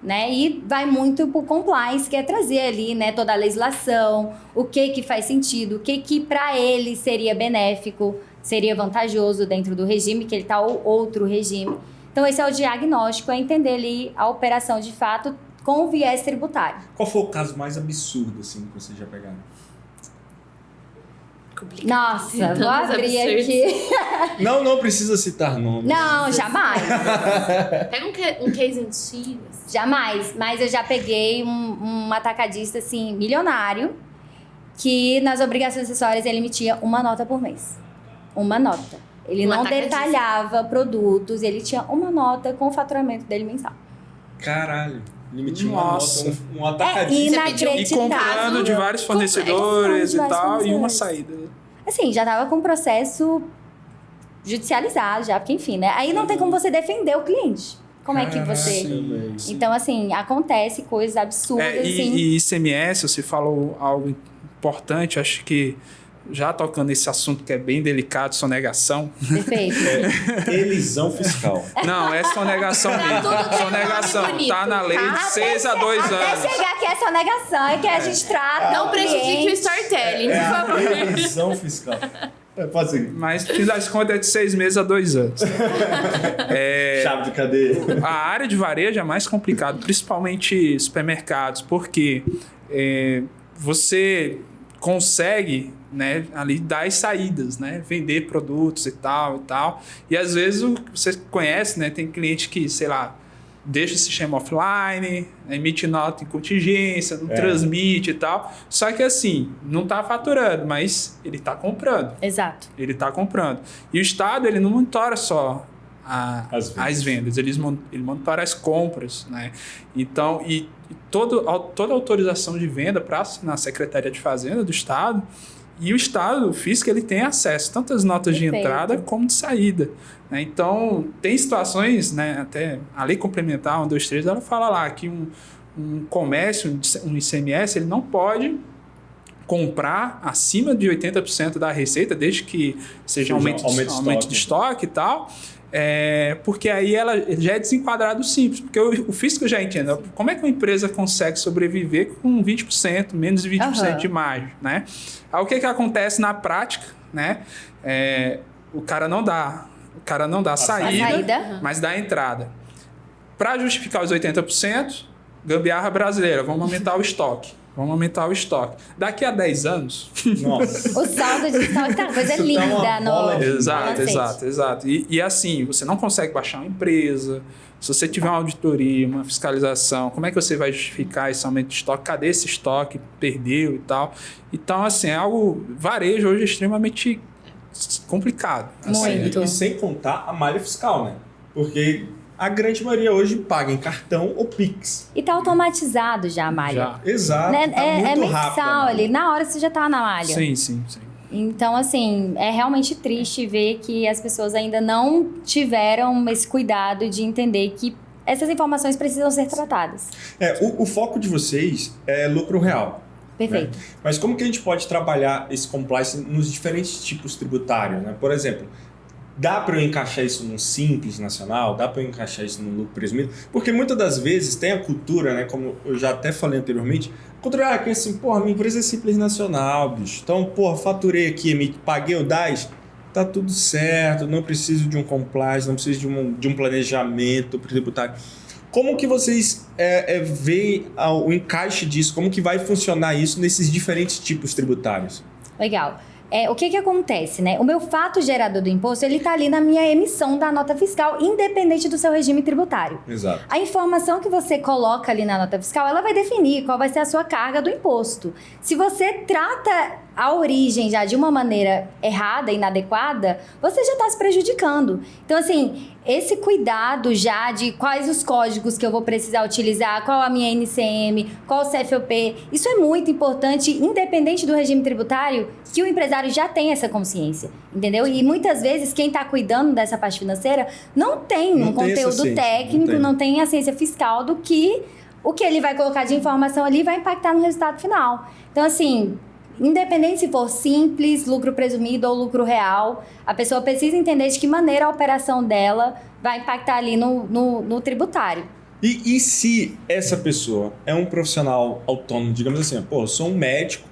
S4: né? E vai muito para o compliance, que é trazer ali, né, toda a legislação, o que faz sentido, o que para ele seria benéfico, seria vantajoso dentro do regime, que ele está ou outro regime. Então, esse é o diagnóstico, é entender ali a operação de fato com o viés tributário.
S1: qual foi o caso mais absurdo assim, que vocês já pegaram?
S4: Nossa, vou
S2: Tantos
S4: abrir
S2: absurdos.
S4: aqui.
S1: Não precisa citar nomes.
S4: Não, jamais.
S2: Pega um case antigo. assim.
S4: Jamais. Mas eu já peguei um atacadista, assim, milionário, que nas obrigações acessórias ele emitia uma nota por mês. Uma nota. Ele não
S2: atacadista.
S4: detalhava produtos, ele tinha uma nota com o faturamento dele mensal.
S1: Caralho. Ele emitiu uma
S3: Nossa.
S1: nota, um atacadista.
S4: Inacreditável.
S3: E comprando de vários fornecedores e
S4: vários
S3: tal, e uma
S4: fornecedores.
S3: saída.
S4: Assim, já tava com o processo judicializado já, porque enfim, né? Aí não tem como você defender o cliente. Como é que você...
S1: Caralho.
S4: Então, assim, acontece coisas absurdas, assim.
S3: E ICMS, você falou algo importante, acho que já tocando nesse assunto que é bem delicado, sonegação.
S4: Perfeito.
S1: Elisão fiscal.
S3: Não, é sonegação
S2: Tá
S3: mesmo.
S2: tudo bem,
S3: Sonegação.
S2: nome bonito,
S3: Tá na lei
S2: tá?
S3: de 6 a 2
S4: Até
S3: anos.
S4: chegar aqui essa negação é que a gente trata
S2: Não
S4: o
S2: prejudique o
S4: cliente.
S2: storytelling, por favor.
S1: Elisão fiscal. Pode ser.
S3: Mas, no fim das contas, é de 6 meses a 2 anos.
S1: Chave de cadeia.
S3: A área de varejo é mais complicado, principalmente supermercados, porque você consegue, né, ali dar as saídas, né, vender produtos e tal. E às vezes você conhece, né, tem cliente que, sei lá, deixa o sistema offline, emite nota em contingência, não transmite e tal. Só que assim, não está faturando, mas ele está comprando.
S4: Exato.
S3: Ele está comprando. E o Estado, ele não monitora só as vendas, ele monitora as compras, né? Então, toda autorização de venda para na Secretaria de Fazenda do Estado, e o Estado, o fisco, ele tem acesso tanto às notas de entrada como de saída, né? Então, tem situações, né, até a lei complementar 123, ela fala lá que um comércio, um ICMS, ele não pode comprar acima de 80% da receita, desde que seja aumento de estoque e tal, porque aí ela já é desenquadrado simples, porque o fisco já entende como é que uma empresa consegue sobreviver com 20%, menos de 20% de margem, né? Aí o que acontece na prática, né? O cara não dá saída, mas dá entrada. Para justificar os 80%, gambiarra brasileira, vamos aumentar o estoque. Daqui a 10 anos...
S4: Nossa. O saldo de estoque tá uma coisa linda.
S3: Exato. E assim, você não consegue baixar uma empresa. Se você tiver uma auditoria, uma fiscalização, como é que você vai justificar esse aumento de estoque? Cadê esse estoque? Perdeu e tal. Então, assim, é algo... Varejo hoje é extremamente complicado.
S4: Muito.
S1: E sem contar a malha fiscal, né? Porque... a grande maioria hoje paga em cartão ou Pix.
S4: E tá automatizado já a malha.
S1: Exato.
S4: Né?
S1: Tá muito
S4: mensal
S1: rápido,
S4: ali. Na hora você já tá na malha.
S3: Sim.
S4: Então, assim, é realmente triste ver que as pessoas ainda não tiveram esse cuidado de entender que essas informações precisam ser tratadas.
S1: O foco de vocês é lucro real.
S4: Perfeito.
S1: Né? Mas como que a gente pode trabalhar esse compliance nos diferentes tipos tributários, né? Por exemplo... dá para eu encaixar isso num Simples Nacional? Dá para eu encaixar isso num lucro presumido? Porque muitas das vezes tem a cultura, né? Como eu já até falei anteriormente, a cultura que assim, minha empresa é Simples Nacional, bicho. Então, faturei aqui, paguei o DAS, tá tudo certo, não preciso de um compliance, não preciso de um planejamento tributário. Como que vocês veem o encaixe disso? Como que vai funcionar isso nesses diferentes tipos tributários?
S4: Legal. O que acontece, né? O meu fato gerador do imposto, ele tá ali na minha emissão da nota fiscal, independente do seu regime tributário.
S1: Exato.
S4: A informação que você coloca ali na nota fiscal, ela vai definir qual vai ser a sua carga do imposto. Se você trata a origem já de uma maneira errada, inadequada, você já está se prejudicando. Então, assim, esse cuidado já de quais os códigos que eu vou precisar utilizar, qual a minha NCM, qual o CFOP, isso é muito importante, independente do regime tributário, que o empresário já tem essa consciência, entendeu? E muitas vezes quem está cuidando dessa parte financeira não tem um conteúdo técnico, não tem a ciência fiscal do que o que ele vai colocar de informação ali vai impactar no resultado final. Então, assim... independente se for simples, lucro presumido ou lucro real, a pessoa precisa entender de que maneira a operação dela vai impactar ali no tributário.
S1: E se essa pessoa é um profissional autônomo, digamos assim, eu sou um médico,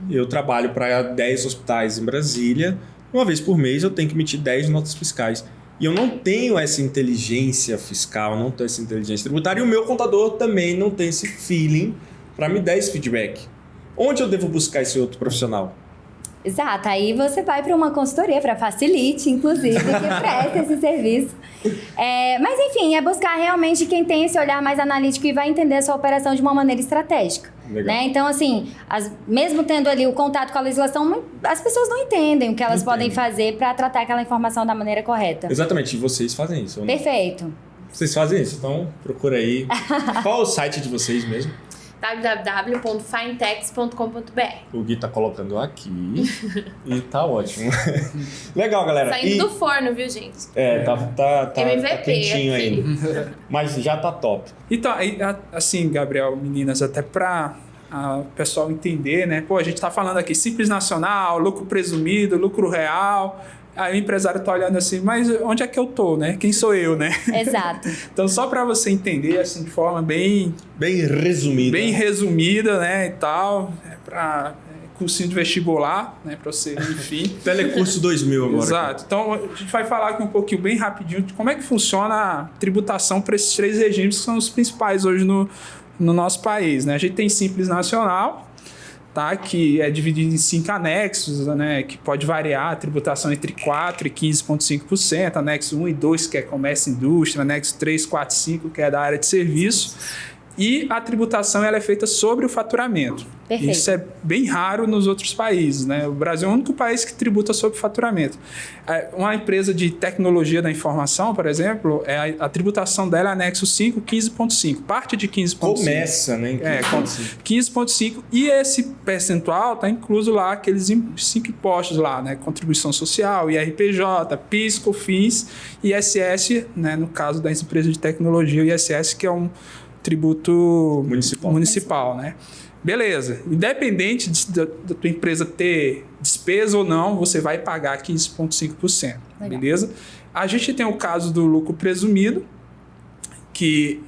S1: eu trabalho para 10 hospitais em Brasília, uma vez por mês eu tenho que emitir 10 notas fiscais. E eu não tenho essa inteligência fiscal, não tenho essa inteligência tributária, e o meu contador também não tem esse feeling para me dar esse feedback. Onde eu devo buscar esse outro profissional?
S4: Exato, aí você vai para uma consultoria, para Facilite, inclusive, que presta esse serviço. Mas enfim, é buscar realmente quem tem esse olhar mais analítico e vai entender a sua operação de uma maneira estratégica. Né? Então, assim, mesmo tendo ali o contato com a legislação, as pessoas não entendem o que elas podem fazer para tratar aquela informação da maneira correta.
S1: Exatamente, e vocês fazem isso.
S4: Perfeito.
S1: Vocês fazem isso, então procura aí. Qual é o site de vocês mesmo?
S2: www.fintex.com.br.
S1: O Gui tá colocando aqui e tá ótimo. Legal, galera.
S2: Saindo do forno, viu, gente?
S1: Tá
S2: MVP
S1: quentinho
S2: aqui.
S1: ainda. Mas já tá top.
S3: Então, assim, Gabriel, meninas, até para o pessoal entender, né? A gente tá falando aqui Simples Nacional, lucro presumido, lucro real. Aí o empresário tá olhando assim, mas onde é que eu tô, né? Quem sou eu, né?
S4: Exato.
S3: Então, só para você entender, assim, de forma bem resumida, né, e tal, para cursinho de vestibular, né, para você, enfim.
S1: Telecurso 2000 agora.
S3: Exato. Então, a gente vai falar aqui um pouquinho, bem rapidinho, de como é que funciona a tributação para esses 3 regimes que são os principais hoje no nosso país, né? A gente tem Simples Nacional, tá? Que é dividido em 5 anexos, né? Que pode variar a tributação entre 4% e 15,5%, anexo 1 e 2, que é comércio e indústria, anexo 3, 4 e 5, que é da área de serviço. E a tributação ela é feita sobre o faturamento.
S4: Perfeito.
S3: Isso é bem raro nos outros países, né? O Brasil é o único país que tributa sobre faturamento. Uma empresa de tecnologia da informação, por exemplo, a tributação dela é anexo 5, 15,5. Parte de 15,5.
S1: Começa, né? Em
S3: 15,5. E esse percentual está incluso lá aqueles 5 impostos lá, né? Contribuição social, IRPJ, PIS, COFINS e ISS, né? No caso das empresas de tecnologia, o ISS, que é um tributo municipal, né? Beleza. Independente da tua empresa ter despesa ou não, você vai pagar 15,5%. Beleza? A gente tem o caso do lucro presumido, que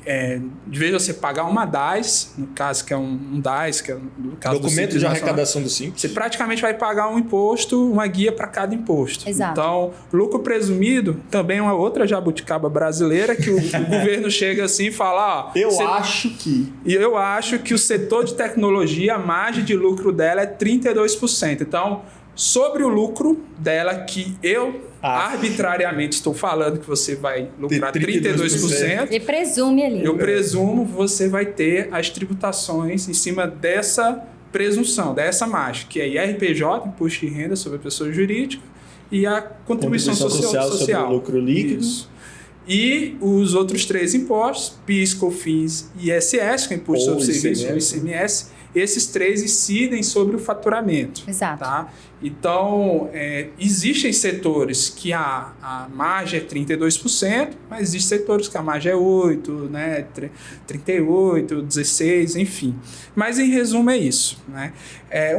S3: de vez você pagar uma DAS, no caso que é um DAS, que é no caso
S1: documento de arrecadação do Simples,
S3: você praticamente vai pagar um imposto, uma guia para cada imposto.
S4: Exato.
S3: Então, lucro presumido também é uma outra jabuticaba brasileira que o governo chega assim e fala...
S1: Eu acho que
S3: o setor de tecnologia, a margem de lucro dela é 32%. Então, sobre o lucro dela, que eu arbitrariamente estou falando que você vai lucrar 32%.
S4: Ele presume ali.
S3: Eu presumo que você vai ter as tributações em cima dessa presunção, dessa margem, que é IRPJ, Imposto de Renda sobre a Pessoa Jurídica, e a contribuição social
S1: sobre o lucro líquido.
S3: Isso. E os outros 3 impostos, PIS, COFINS e ISS, que é o Imposto sobre Serviços, o ICMS, esses 3 incidem sobre o faturamento.
S4: Exato.
S3: Tá? Então, existem setores que a margem é 32%, mas existem setores que a margem é 8%, né? 38%, 16%, enfim. Mas, em resumo, é isso. Né?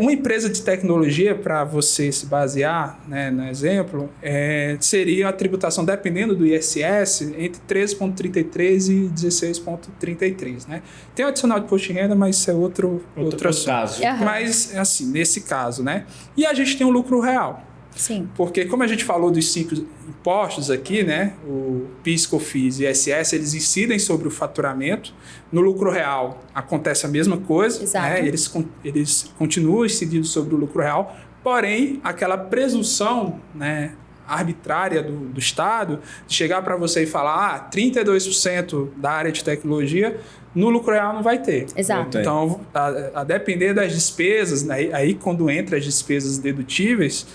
S3: Uma empresa de tecnologia, para você se basear, né, no exemplo, seria a tributação, dependendo do ISS, entre 13,33% e 16,33%. Né? Tem o adicional de imposto de renda, mas isso é outro
S1: caso.
S3: Mas, assim, nesse caso, né? E a gente tem o lucro real.
S4: Sim.
S3: Porque, como a gente falou dos 5 impostos aqui, né? O PIS, COFINS e ISS, eles incidem sobre o faturamento. No lucro real acontece a mesma coisa.
S4: Exato.
S3: Né? Eles continuam incidindo sobre o lucro real. Porém, aquela presunção, né, arbitrária do Estado de chegar para você e falar 32% da área de tecnologia, no lucro real não vai ter.
S4: Exato.
S3: Então, a depender das despesas, né, aí quando entra as despesas dedutíveis,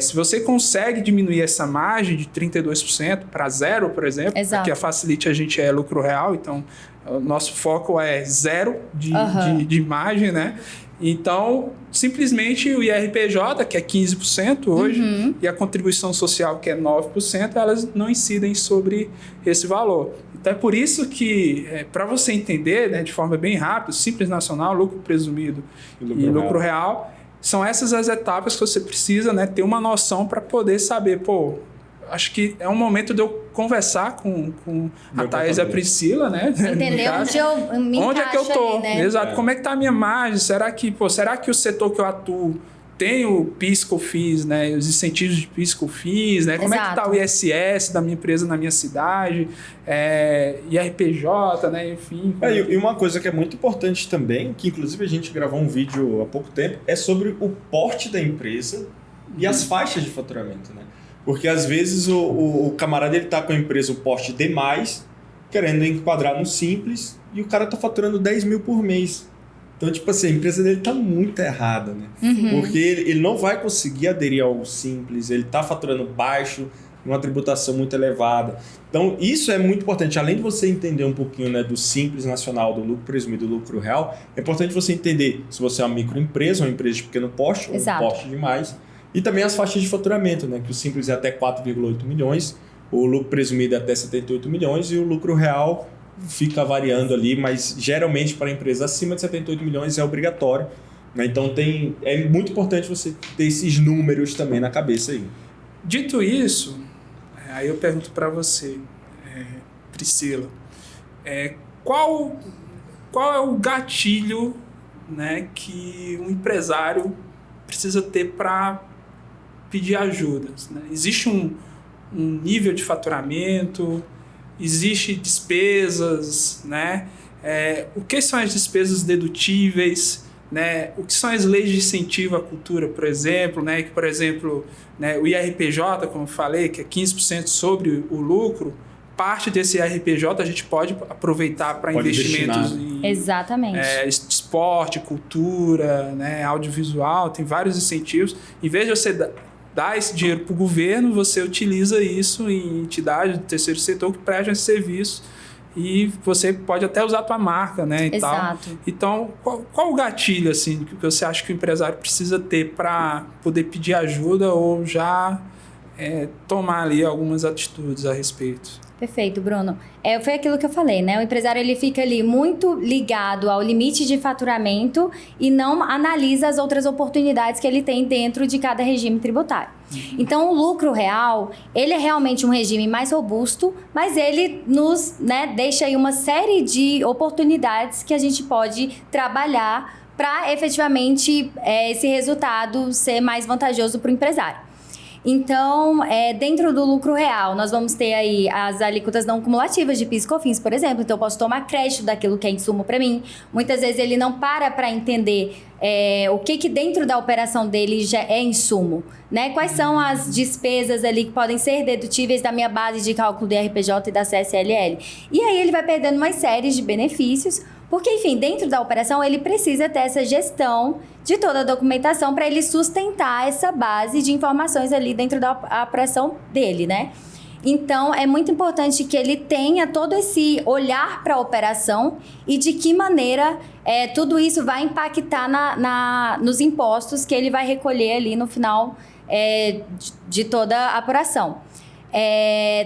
S3: se você consegue diminuir essa margem de 32% para 0, por exemplo,
S4: Exato.
S3: que a Facilite a gente é lucro real, então o nosso foco é 0 de margem, né? Então, simplesmente o IRPJ, que é 15% hoje, e a contribuição social, que é 9%, elas não incidem sobre esse valor. Então, é por isso que, para você entender, né, de forma bem rápida, Simples Nacional, lucro presumido e lucro real, são essas as etapas que você precisa, né, ter uma noção para poder saber, acho que é um momento de eu conversar com a Thaís e a Priscila, né?
S4: Entender onde eu me
S3: onde é que eu tô,
S4: ali, né?
S3: Exato. Como é que tá a minha margem? Será que o setor que eu atuo tem o PIS, COFINS, né? Os incentivos de PIS, COFINS, né? Como é que tá o ISS da minha empresa na minha cidade? IRPJ, né? Enfim.
S1: E uma coisa que é muito importante também, que inclusive a gente gravou um vídeo há pouco tempo, é sobre o porte da empresa e as faixas de faturamento, né? Porque às vezes o camarada ele tá com a empresa o porte demais, querendo enquadrar no Simples, e o cara tá faturando 10 mil por mês. Então, tipo assim, a empresa dele tá muito errada, né? Porque ele não vai conseguir aderir ao Simples, ele tá faturando baixo, uma tributação muito elevada. Então, isso é muito importante. Além de você entender um pouquinho, né, do Simples Nacional, do lucro presumido e do lucro real, é importante você entender se você é uma microempresa, uma empresa de pequeno porte, ou um porte demais. E também as faixas de faturamento, né? Que o Simples é até 4,8 milhões, o lucro presumido é até 78 milhões e o lucro real fica variando ali, mas geralmente para empresas acima de 78 milhões é obrigatório. Né? Então é muito importante você ter esses números também na cabeça aí.
S3: Dito isso, aí eu pergunto para você, Priscila, qual é o gatilho, né, que um empresário precisa ter para pedir ajuda? Né? Existe um nível de faturamento, existe despesas, né? O que são as despesas dedutíveis? né, o que são as leis de incentivo à cultura, por exemplo, né, que, por exemplo, né, o IRPJ, como eu falei, que é 15% sobre o lucro, parte desse IRPJ a gente pode aproveitar para investimentos em
S4: Exatamente.
S3: Esporte, cultura, né, audiovisual, tem vários incentivos. Em vez de você dar esse dinheiro para o governo, você utiliza isso em entidades do terceiro setor que prestam esse serviço e você pode até usar a tua marca, né, e
S4: Exato.
S3: tal. Então, qual o gatilho assim, que você acha que o empresário precisa ter para poder pedir ajuda ou já tomar ali algumas atitudes a respeito?
S4: Perfeito, Bruno. Foi aquilo que eu falei, né? O empresário ele fica ali muito ligado ao limite de faturamento e não analisa as outras oportunidades que ele tem dentro de cada regime tributário. Então, o lucro real, ele é realmente um regime mais robusto, mas ele nos, né, deixa aí uma série de oportunidades que a gente pode trabalhar para efetivamente esse resultado ser mais vantajoso para o empresário. Então, dentro do lucro real, nós vamos ter aí as alíquotas não cumulativas de PIS e COFINS, por exemplo. Então, eu posso tomar crédito daquilo que é insumo para mim. Muitas vezes ele não para entender o que dentro da operação dele já é insumo, né? Quais são as despesas ali que podem ser dedutíveis da minha base de cálculo do IRPJ e da CSLL. E aí ele vai perdendo uma série de benefícios, porque, enfim, dentro da operação ele precisa ter essa gestão de toda a documentação para ele sustentar essa base de informações ali dentro da operação dele, né? Então, é muito importante que ele tenha todo esse olhar para a operação e de que maneira tudo isso vai impactar nos impostos que ele vai recolher ali no final de toda a apuração.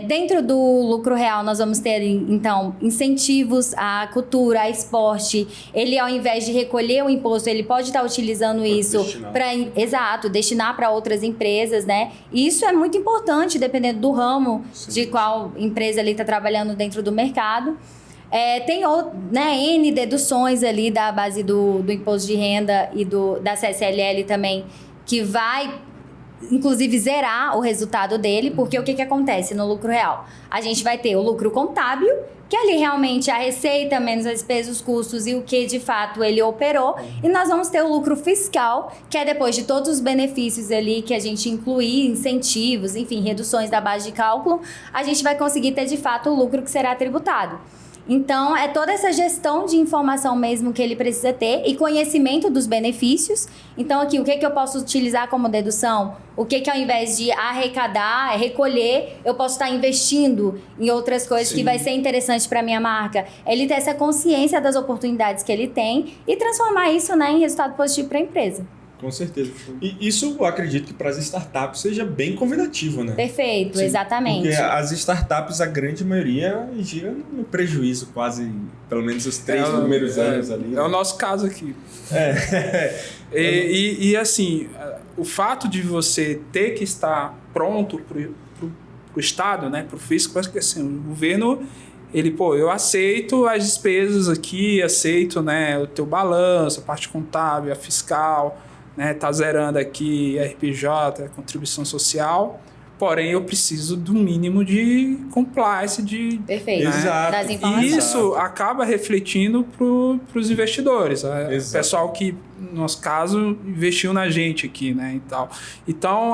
S4: Dentro do lucro real, nós vamos ter, então, incentivos à cultura, a esporte. Ele, ao invés de recolher o imposto, ele pode estar utilizando isso para destinar para outras empresas, né? E isso é muito importante, dependendo do ramo de qual empresa ele está trabalhando dentro do mercado. Tem N deduções ali da base do imposto de renda e da CSLL também, que vai inclusive zerar o resultado dele, porque o que acontece no lucro real? A gente vai ter o lucro contábil, que ali realmente a receita menos as despesas, os custos e o que de fato ele operou, e nós vamos ter o lucro fiscal, que é depois de todos os benefícios ali que a gente incluir, incentivos, enfim, reduções da base de cálculo, a gente vai conseguir ter de fato o lucro que será tributado. Então, é toda essa gestão de informação mesmo que ele precisa ter e conhecimento dos benefícios. Então, aqui, o que eu posso utilizar como dedução? O que ao invés de arrecadar, recolher, eu posso estar investindo em outras coisas que vai ser interessante para a minha marca. Ele ter essa consciência das oportunidades que ele tem e transformar isso, né, em resultado positivo para a empresa.
S1: Com certeza. E isso eu acredito que para as startups seja bem convidativo, né?
S4: Perfeito, exatamente.
S1: Porque as startups, a grande maioria, gira no prejuízo quase, pelo menos os 3 primeiros anos ali.
S3: É o nosso caso aqui. E assim, o fato de você ter que estar pronto para o Estado, né, para o fisco, porque assim, o governo, eu aceito as despesas aqui, aceito, né, o teu balanço, a parte contábil, a fiscal, né, tá zerando aqui RPJ, contribuição social, porém eu preciso do mínimo de compliance
S4: Perfeito.
S3: Né?
S1: Exato.
S4: Das informações.
S3: E isso acaba refletindo para os investidores, o pessoal que, no nosso caso, investiu na gente aqui, né, e tal. Então,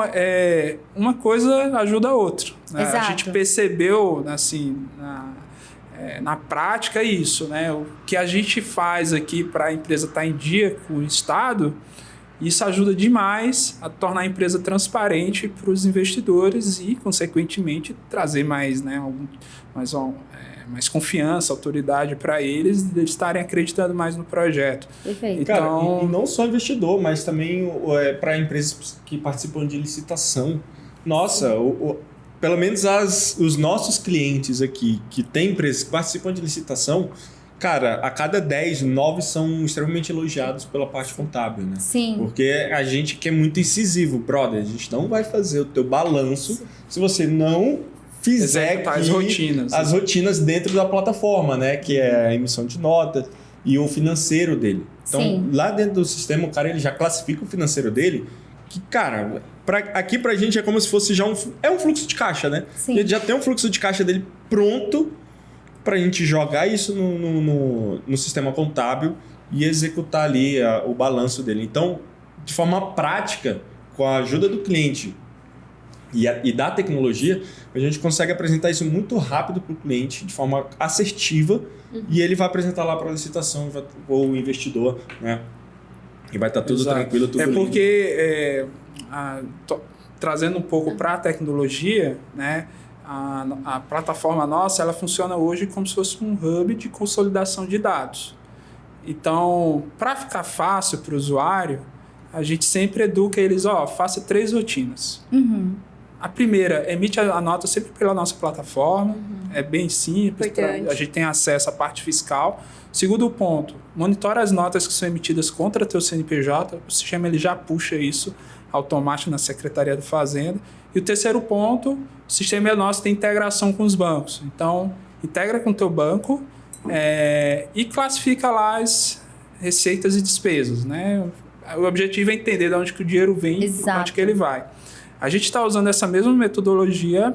S3: uma coisa ajuda a outra, né? A gente percebeu, assim, na prática isso, né? O que a gente faz aqui para a empresa estar em dia com o Estado, isso ajuda demais a tornar a empresa transparente para os investidores e, consequentemente, trazer mais, né, mais confiança, autoridade para eles, de estarem acreditando mais no projeto.
S4: Perfeito.
S3: Então,
S1: cara, e não só investidor, mas também para empresas que participam de licitação. Nossa, pelo menos os nossos clientes aqui, que têm empresas que participam de licitação, cara, a cada 10, 9 são extremamente elogiados pela parte contábil, né?
S4: Sim.
S1: Porque a gente que é muito incisivo, brother, a gente não vai fazer o teu balanço se você não fizer as rotinas dentro da plataforma, né? Que é a emissão de notas e o financeiro dele. Então, lá dentro do sistema, o cara ele já classifica o financeiro dele, que, cara, aqui pra gente é como se fosse já um fluxo de caixa, né?
S4: Sim.
S1: Ele já tem um fluxo de caixa dele pronto pra gente jogar isso no sistema contábil e executar ali o balanço dele. Então, de forma prática, com a ajuda do cliente e da tecnologia, a gente consegue apresentar isso muito rápido para o cliente, de forma assertiva, e ele vai apresentar lá para a licitação, ou o investidor, né? E vai estar tudo
S3: Exato.
S1: tranquilo, tudo lindo.
S3: Porque, trazendo um pouco para a tecnologia, né? A plataforma nossa, ela funciona hoje como se fosse um hub de consolidação de dados. Então, para ficar fácil para o usuário, a gente sempre educa eles, faça 3 rotinas. A primeira, emite a nota sempre pela nossa plataforma, é bem simples, a gente tem acesso à parte fiscal. Segundo ponto, monitora as notas que são emitidas contra teu CNPJ, o sistema ele já puxa isso automático na Secretaria da Fazenda. E o terceiro ponto, o sistema nosso tem integração com os bancos. Então, integra com o teu banco e classifica lá as receitas e despesas, né? O objetivo é entender de onde que o dinheiro vem e onde que ele vai. A gente está usando essa mesma metodologia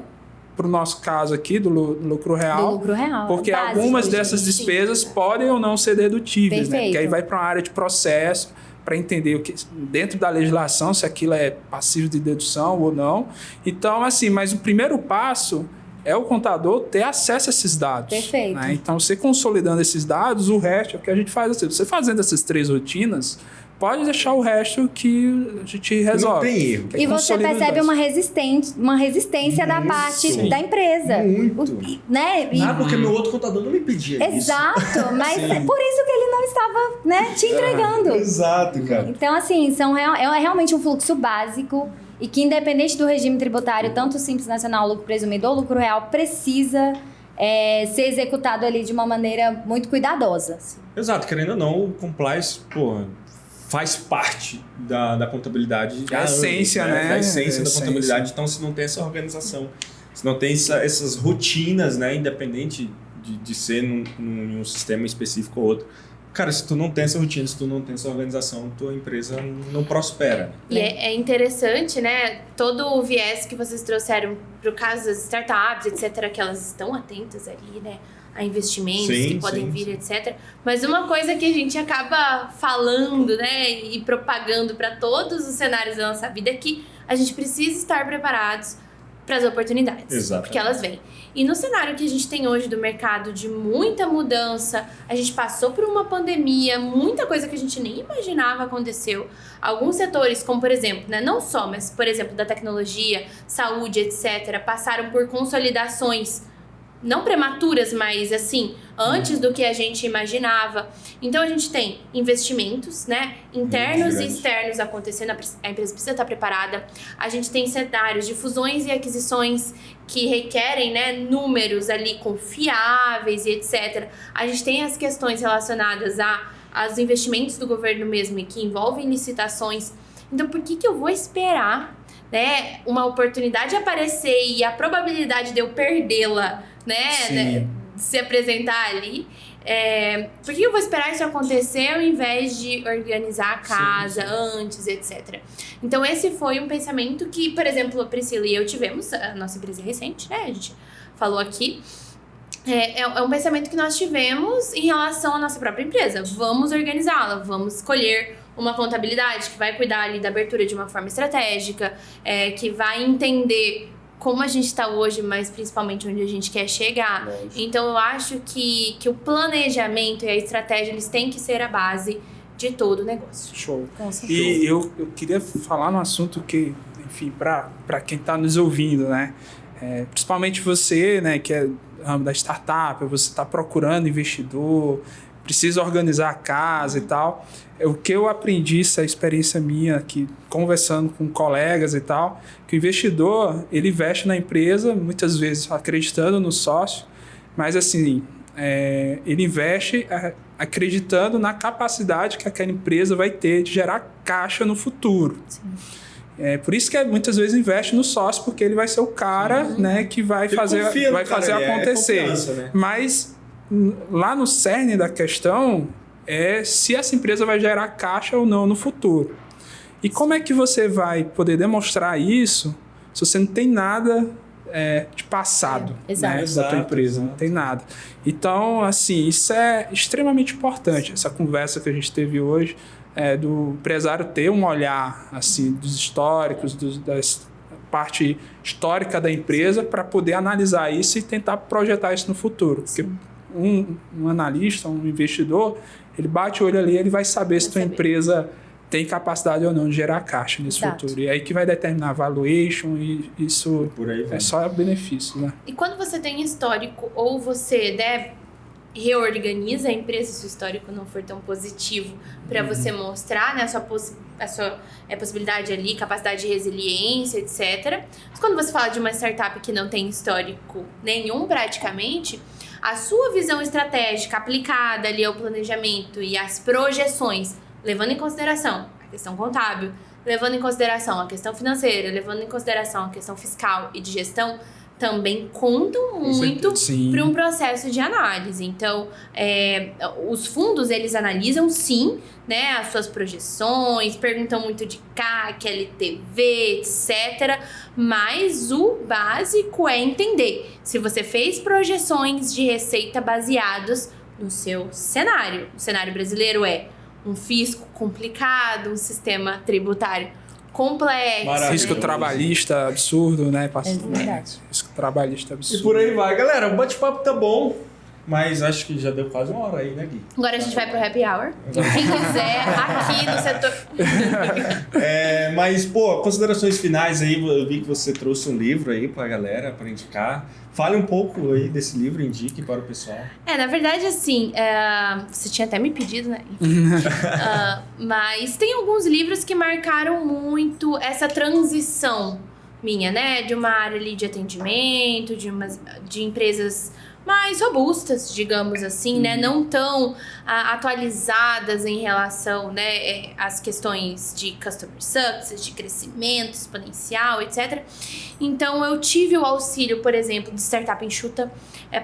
S3: para o nosso caso aqui, do lucro real.
S4: Do lucro real.
S3: Porque
S4: básico,
S3: algumas dessas despesas podem ou não ser dedutíveis, né? Porque aí vai para uma área de processo para entender o que dentro da legislação, se aquilo é passível de dedução ou não. Então, assim, mas o primeiro passo é o contador ter acesso a esses dados.
S4: Perfeito.
S3: Né? Então, você consolidando esses dados, o resto é o que a gente faz. Assim, você fazendo essas 3 rotinas, pode deixar o resto que a gente resolve.
S1: Não tem erro.
S4: E você percebe uma resistência da parte da empresa.
S1: Muito.
S4: Né?
S1: Porque meu outro contador não me pedia isso.
S4: Exato, mas é por isso que ele não estava, né, te entregando.
S1: Exato, cara.
S4: Então, assim, é realmente um fluxo básico e que, independente do regime tributário, tanto o Simples Nacional, lucro presumido ou lucro real, precisa ser executado ali de uma maneira muito cuidadosa.
S1: Exato, querendo ou não, o compliance, faz parte da contabilidade.
S3: A essência, né?
S1: Da essência da contabilidade. Então, se não tem essa organização, se não tem essas rotinas, né? Independente de ser num sistema específico ou outro. Cara, se tu não tem essa rotina, se tu não tem essa organização, tua empresa não prospera.
S2: E é interessante, né? Todo o viés que vocês trouxeram para o caso das startups, etc., que elas estão atentas ali, né? A investimentos que podem vir, etc. Mas uma coisa que a gente acaba falando, né? E propagando para todos os cenários da nossa vida é que a gente precisa estar preparados para as oportunidades.
S1: Exatamente.
S2: Porque elas vêm. E no cenário que a gente tem hoje do mercado de muita mudança, a gente passou por uma pandemia, muita coisa que a gente nem imaginava aconteceu. Alguns setores, como por exemplo, né, não só, mas por exemplo, da tecnologia, saúde, etc., passaram por consolidações não prematuras, mas assim, antes do que a gente imaginava. Então a gente tem investimentos, né, internos e externos acontecendo, a empresa precisa estar preparada. A gente tem cenários de fusões e aquisições que requerem, né, números ali confiáveis e etc. A gente tem as questões relacionadas aos investimentos do governo mesmo e que envolvem licitações. Então por que eu vou esperar, né, uma oportunidade aparecer e a probabilidade de eu perdê-la, né, se apresentar ali? Por que eu vou esperar isso acontecer ao invés de organizar a casa antes, etc. Então esse foi um pensamento que, por exemplo, a Priscila e eu tivemos, a nossa empresa recente, né, a gente falou aqui, é um pensamento que nós tivemos em relação à nossa própria empresa. Vamos organizá-la, vamos escolher uma contabilidade que vai cuidar ali da abertura de uma forma estratégica, que vai entender como a gente está hoje, mas principalmente onde a gente quer chegar.
S1: Lógico.
S2: Então eu acho que o planejamento e a estratégia, eles têm que ser a base de todo o negócio.
S3: Show.
S4: Com certeza.
S3: E eu queria falar num assunto que, enfim, para quem está nos ouvindo, né? Principalmente você, né, que é ramo da startup, você está procurando investidor, precisa organizar a casa e tal. O que eu aprendi, essa experiência minha aqui, conversando com colegas e tal, que o investidor, ele investe na empresa, muitas vezes acreditando no sócio, mas assim, ele investe acreditando na capacidade que aquela empresa vai ter de gerar caixa no futuro.
S4: Sim.
S3: Por isso que muitas vezes investe no sócio, porque ele vai ser o cara, né, que vai fazer acontecer.
S1: Né?
S3: Mas lá no cerne da questão é se essa empresa vai gerar caixa ou não no futuro. E como é que você vai poder demonstrar isso se você não tem nada de passado,
S4: exato.
S3: né, da
S1: Exato,
S3: tua empresa, não
S1: exato.
S3: tem nada. Então, assim, isso é extremamente importante, essa conversa que a gente teve hoje, do empresário ter um olhar assim, dos históricos, da parte histórica da empresa para poder analisar isso e tentar projetar isso no futuro. Porque um analista, um investidor, ele bate o olho ali, ele vai saber se tua empresa tem capacidade ou não de gerar caixa nesse
S4: Exato.
S3: futuro. E aí que vai determinar a valuation e isso
S1: Por aí vai.
S3: é só benefício, né?
S2: E quando você tem histórico ou você reorganiza a empresa se o histórico não for tão positivo para você mostrar, né, a sua possibilidade ali, capacidade de resiliência, etc. Mas quando você fala de uma startup que não tem histórico nenhum praticamente, a sua visão estratégica aplicada ali ao planejamento e às projeções, levando em consideração a questão contábil, levando em consideração a questão financeira, levando em consideração a questão fiscal e de gestão, também contam muito para um processo de análise. Então, os fundos, eles analisam, sim, né, as suas projeções, perguntam muito de CAC, LTV, etc. Mas o básico é entender se você fez projeções de receita baseados no seu cenário. O cenário brasileiro é um fisco complicado, um sistema tributário complexo.
S1: Maravilha.
S3: Risco trabalhista absurdo, né?
S4: É verdade.
S3: Risco trabalhista absurdo.
S1: E por aí vai. Galera, o bate-papo tá bom, mas acho que já deu quase uma hora aí, né, Gui?
S2: Agora a gente vai pro happy hour. Quem quiser, aqui no setor...
S1: Mas, pô, considerações finais aí, eu vi que você trouxe um livro aí pra galera, pra indicar. Fale um pouco aí desse livro, indique para o pessoal.
S2: Na verdade, assim, você tinha até me pedido, né? Mas tem alguns livros que marcaram muito essa transição minha, né? De uma área ali de atendimento, de empresas mais robustas, digamos assim, né? Não tão atualizadas em relação, né, às questões de customer success, de crescimento exponencial, etc. Então, eu tive o auxílio, por exemplo, de Startup Enxuta,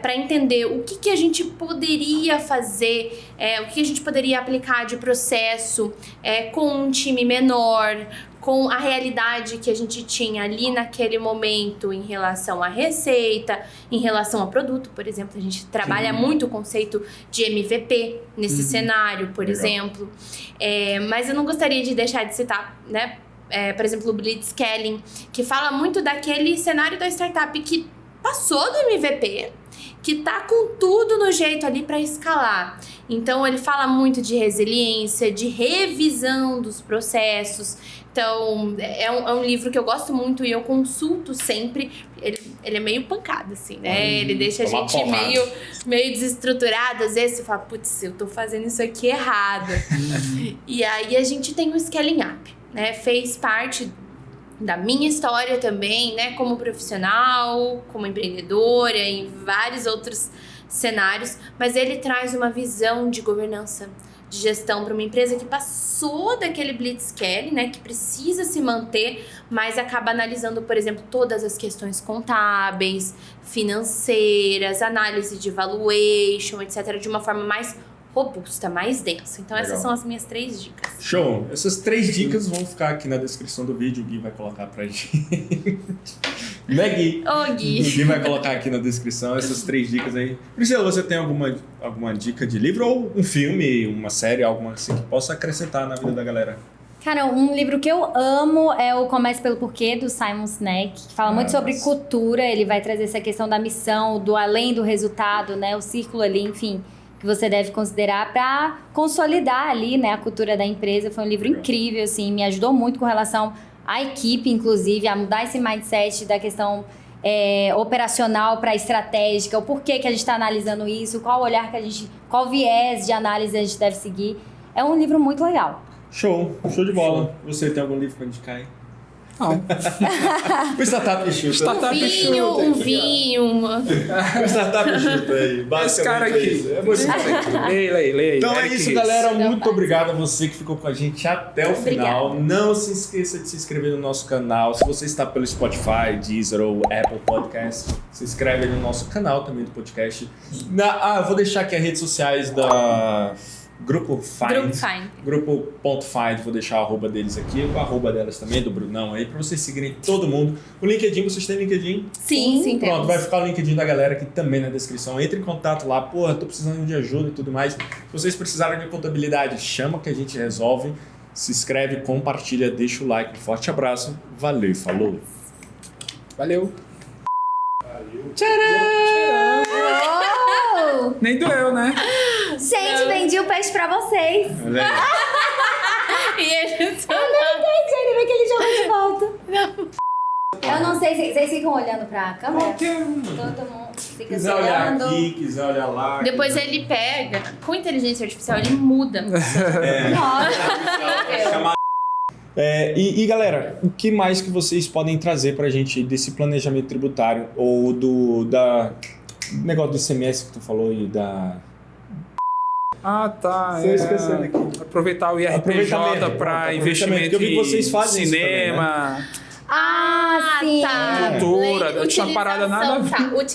S2: para entender o que a gente poderia fazer, o que a gente poderia aplicar de processo com um time menor, com a realidade que a gente tinha ali naquele momento em relação à receita, em relação ao produto, por exemplo. A gente trabalha muito o conceito de MVP nesse cenário, por exemplo. Mas eu não gostaria de deixar de citar, né? Por exemplo, o Blitzscaling, que fala muito daquele cenário da startup que passou do MVP, que tá com tudo no jeito ali para escalar. Então, ele fala muito de resiliência, de revisão dos processos. Então, é um livro que eu gosto muito e eu consulto sempre. Ele é meio pancada, assim, né? Ele deixa a gente meio desestruturado. Às vezes, você fala, putz, eu tô fazendo isso aqui errado. E aí, a gente tem o Scaling Up, né? Fez parte da minha história também, né? Como profissional, como empreendedora, em vários outros cenários. Mas ele traz uma visão de governança, de gestão para uma empresa que passou daquele blitzscaling, né, que precisa se manter, mas acaba analisando, por exemplo, todas as questões contábeis, financeiras, análise de valuation, etc., de uma forma mais robusta, mais densa. Então, essas são as minhas 3 dicas.
S1: Show! Essas 3 dicas vão ficar aqui na descrição do vídeo. O Gui vai colocar pra gente. Né, Gui?
S2: Ô, Gui.
S1: O Gui vai colocar aqui na descrição essas 3 dicas aí. Priscila, você tem alguma dica de livro ou um filme, uma série, alguma assim que possa acrescentar na vida da galera?
S4: Cara, um livro que eu amo é o Comece pelo Porquê, do Simon Sinek, que fala muito sobre cultura. Ele vai trazer essa questão da missão, do além do resultado, né? O círculo ali, enfim, que você deve considerar para consolidar ali, né, a cultura da empresa. Foi um livro incrível, assim, me ajudou muito com relação à equipe, inclusive, a mudar esse mindset da questão operacional para estratégica, o porquê que a gente está analisando isso, qual olhar que qual viés de análise a gente deve seguir. É um livro muito legal.
S1: Show de bola. Você tem algum livro para indicar aí?
S3: Não.
S1: O Startup Enxuta.
S2: Um vinho.
S1: O Startup Enxuta aí. Basicamente
S3: Esse cara aqui. Leia.
S1: Então é isso, galera. Muito obrigado a você que ficou com a gente até o final. Não se esqueça de se inscrever no nosso canal. Se você está pelo Spotify, Deezer ou Apple Podcast, se inscreve no nosso canal também do podcast. Eu vou deixar aqui as redes sociais Grupo Find.
S2: Grupo Find.
S1: Grupo.find, vou deixar o arroba deles aqui, o arroba delas também, do Brunão aí, pra vocês seguirem todo mundo. O LinkedIn, vocês têm LinkedIn?
S2: Sim,
S1: Pronto,
S2: temos.
S1: vai ficar o LinkedIn da galera aqui também na descrição. Entre em contato lá, porra, tô precisando de ajuda e tudo mais. Se vocês precisarem de contabilidade, chama que a gente resolve. Se inscreve, compartilha, deixa o like. Um forte abraço, valeu e falou.
S3: Valeu.
S4: Oh!
S3: Nem doeu, né?
S4: Gente, vendi o peixe pra vocês.
S1: Olha aí.
S2: E eles
S4: Ainda bem que ele jogou de volta. Eu não sei se vocês ficam olhando pra câmera.
S1: Qualquer um.
S4: Todo mundo fica
S1: Quiser olhar
S4: olhando.
S1: aqui, quiser olhar lá.
S2: Depois
S1: quiser-
S2: ele pega, com inteligência artificial, ele muda.
S4: Nossa.
S1: Chamar- e galera, o que mais que vocês podem trazer pra gente desse planejamento tributário ou do negócio do ICMS que tu falou e da...
S3: Ah, tá.
S1: Você esqueceu daqui.
S3: Aproveitar o IRPJ
S1: Aproveitamento,
S3: para
S1: pronto,
S3: investimento
S1: aproveitamento, que eu vi que vocês
S3: em
S1: fazem isso
S3: cinema.
S4: Ah, sim.
S2: Tá.
S3: Cultura, tinha uma parada nada a ver.
S2: Tá.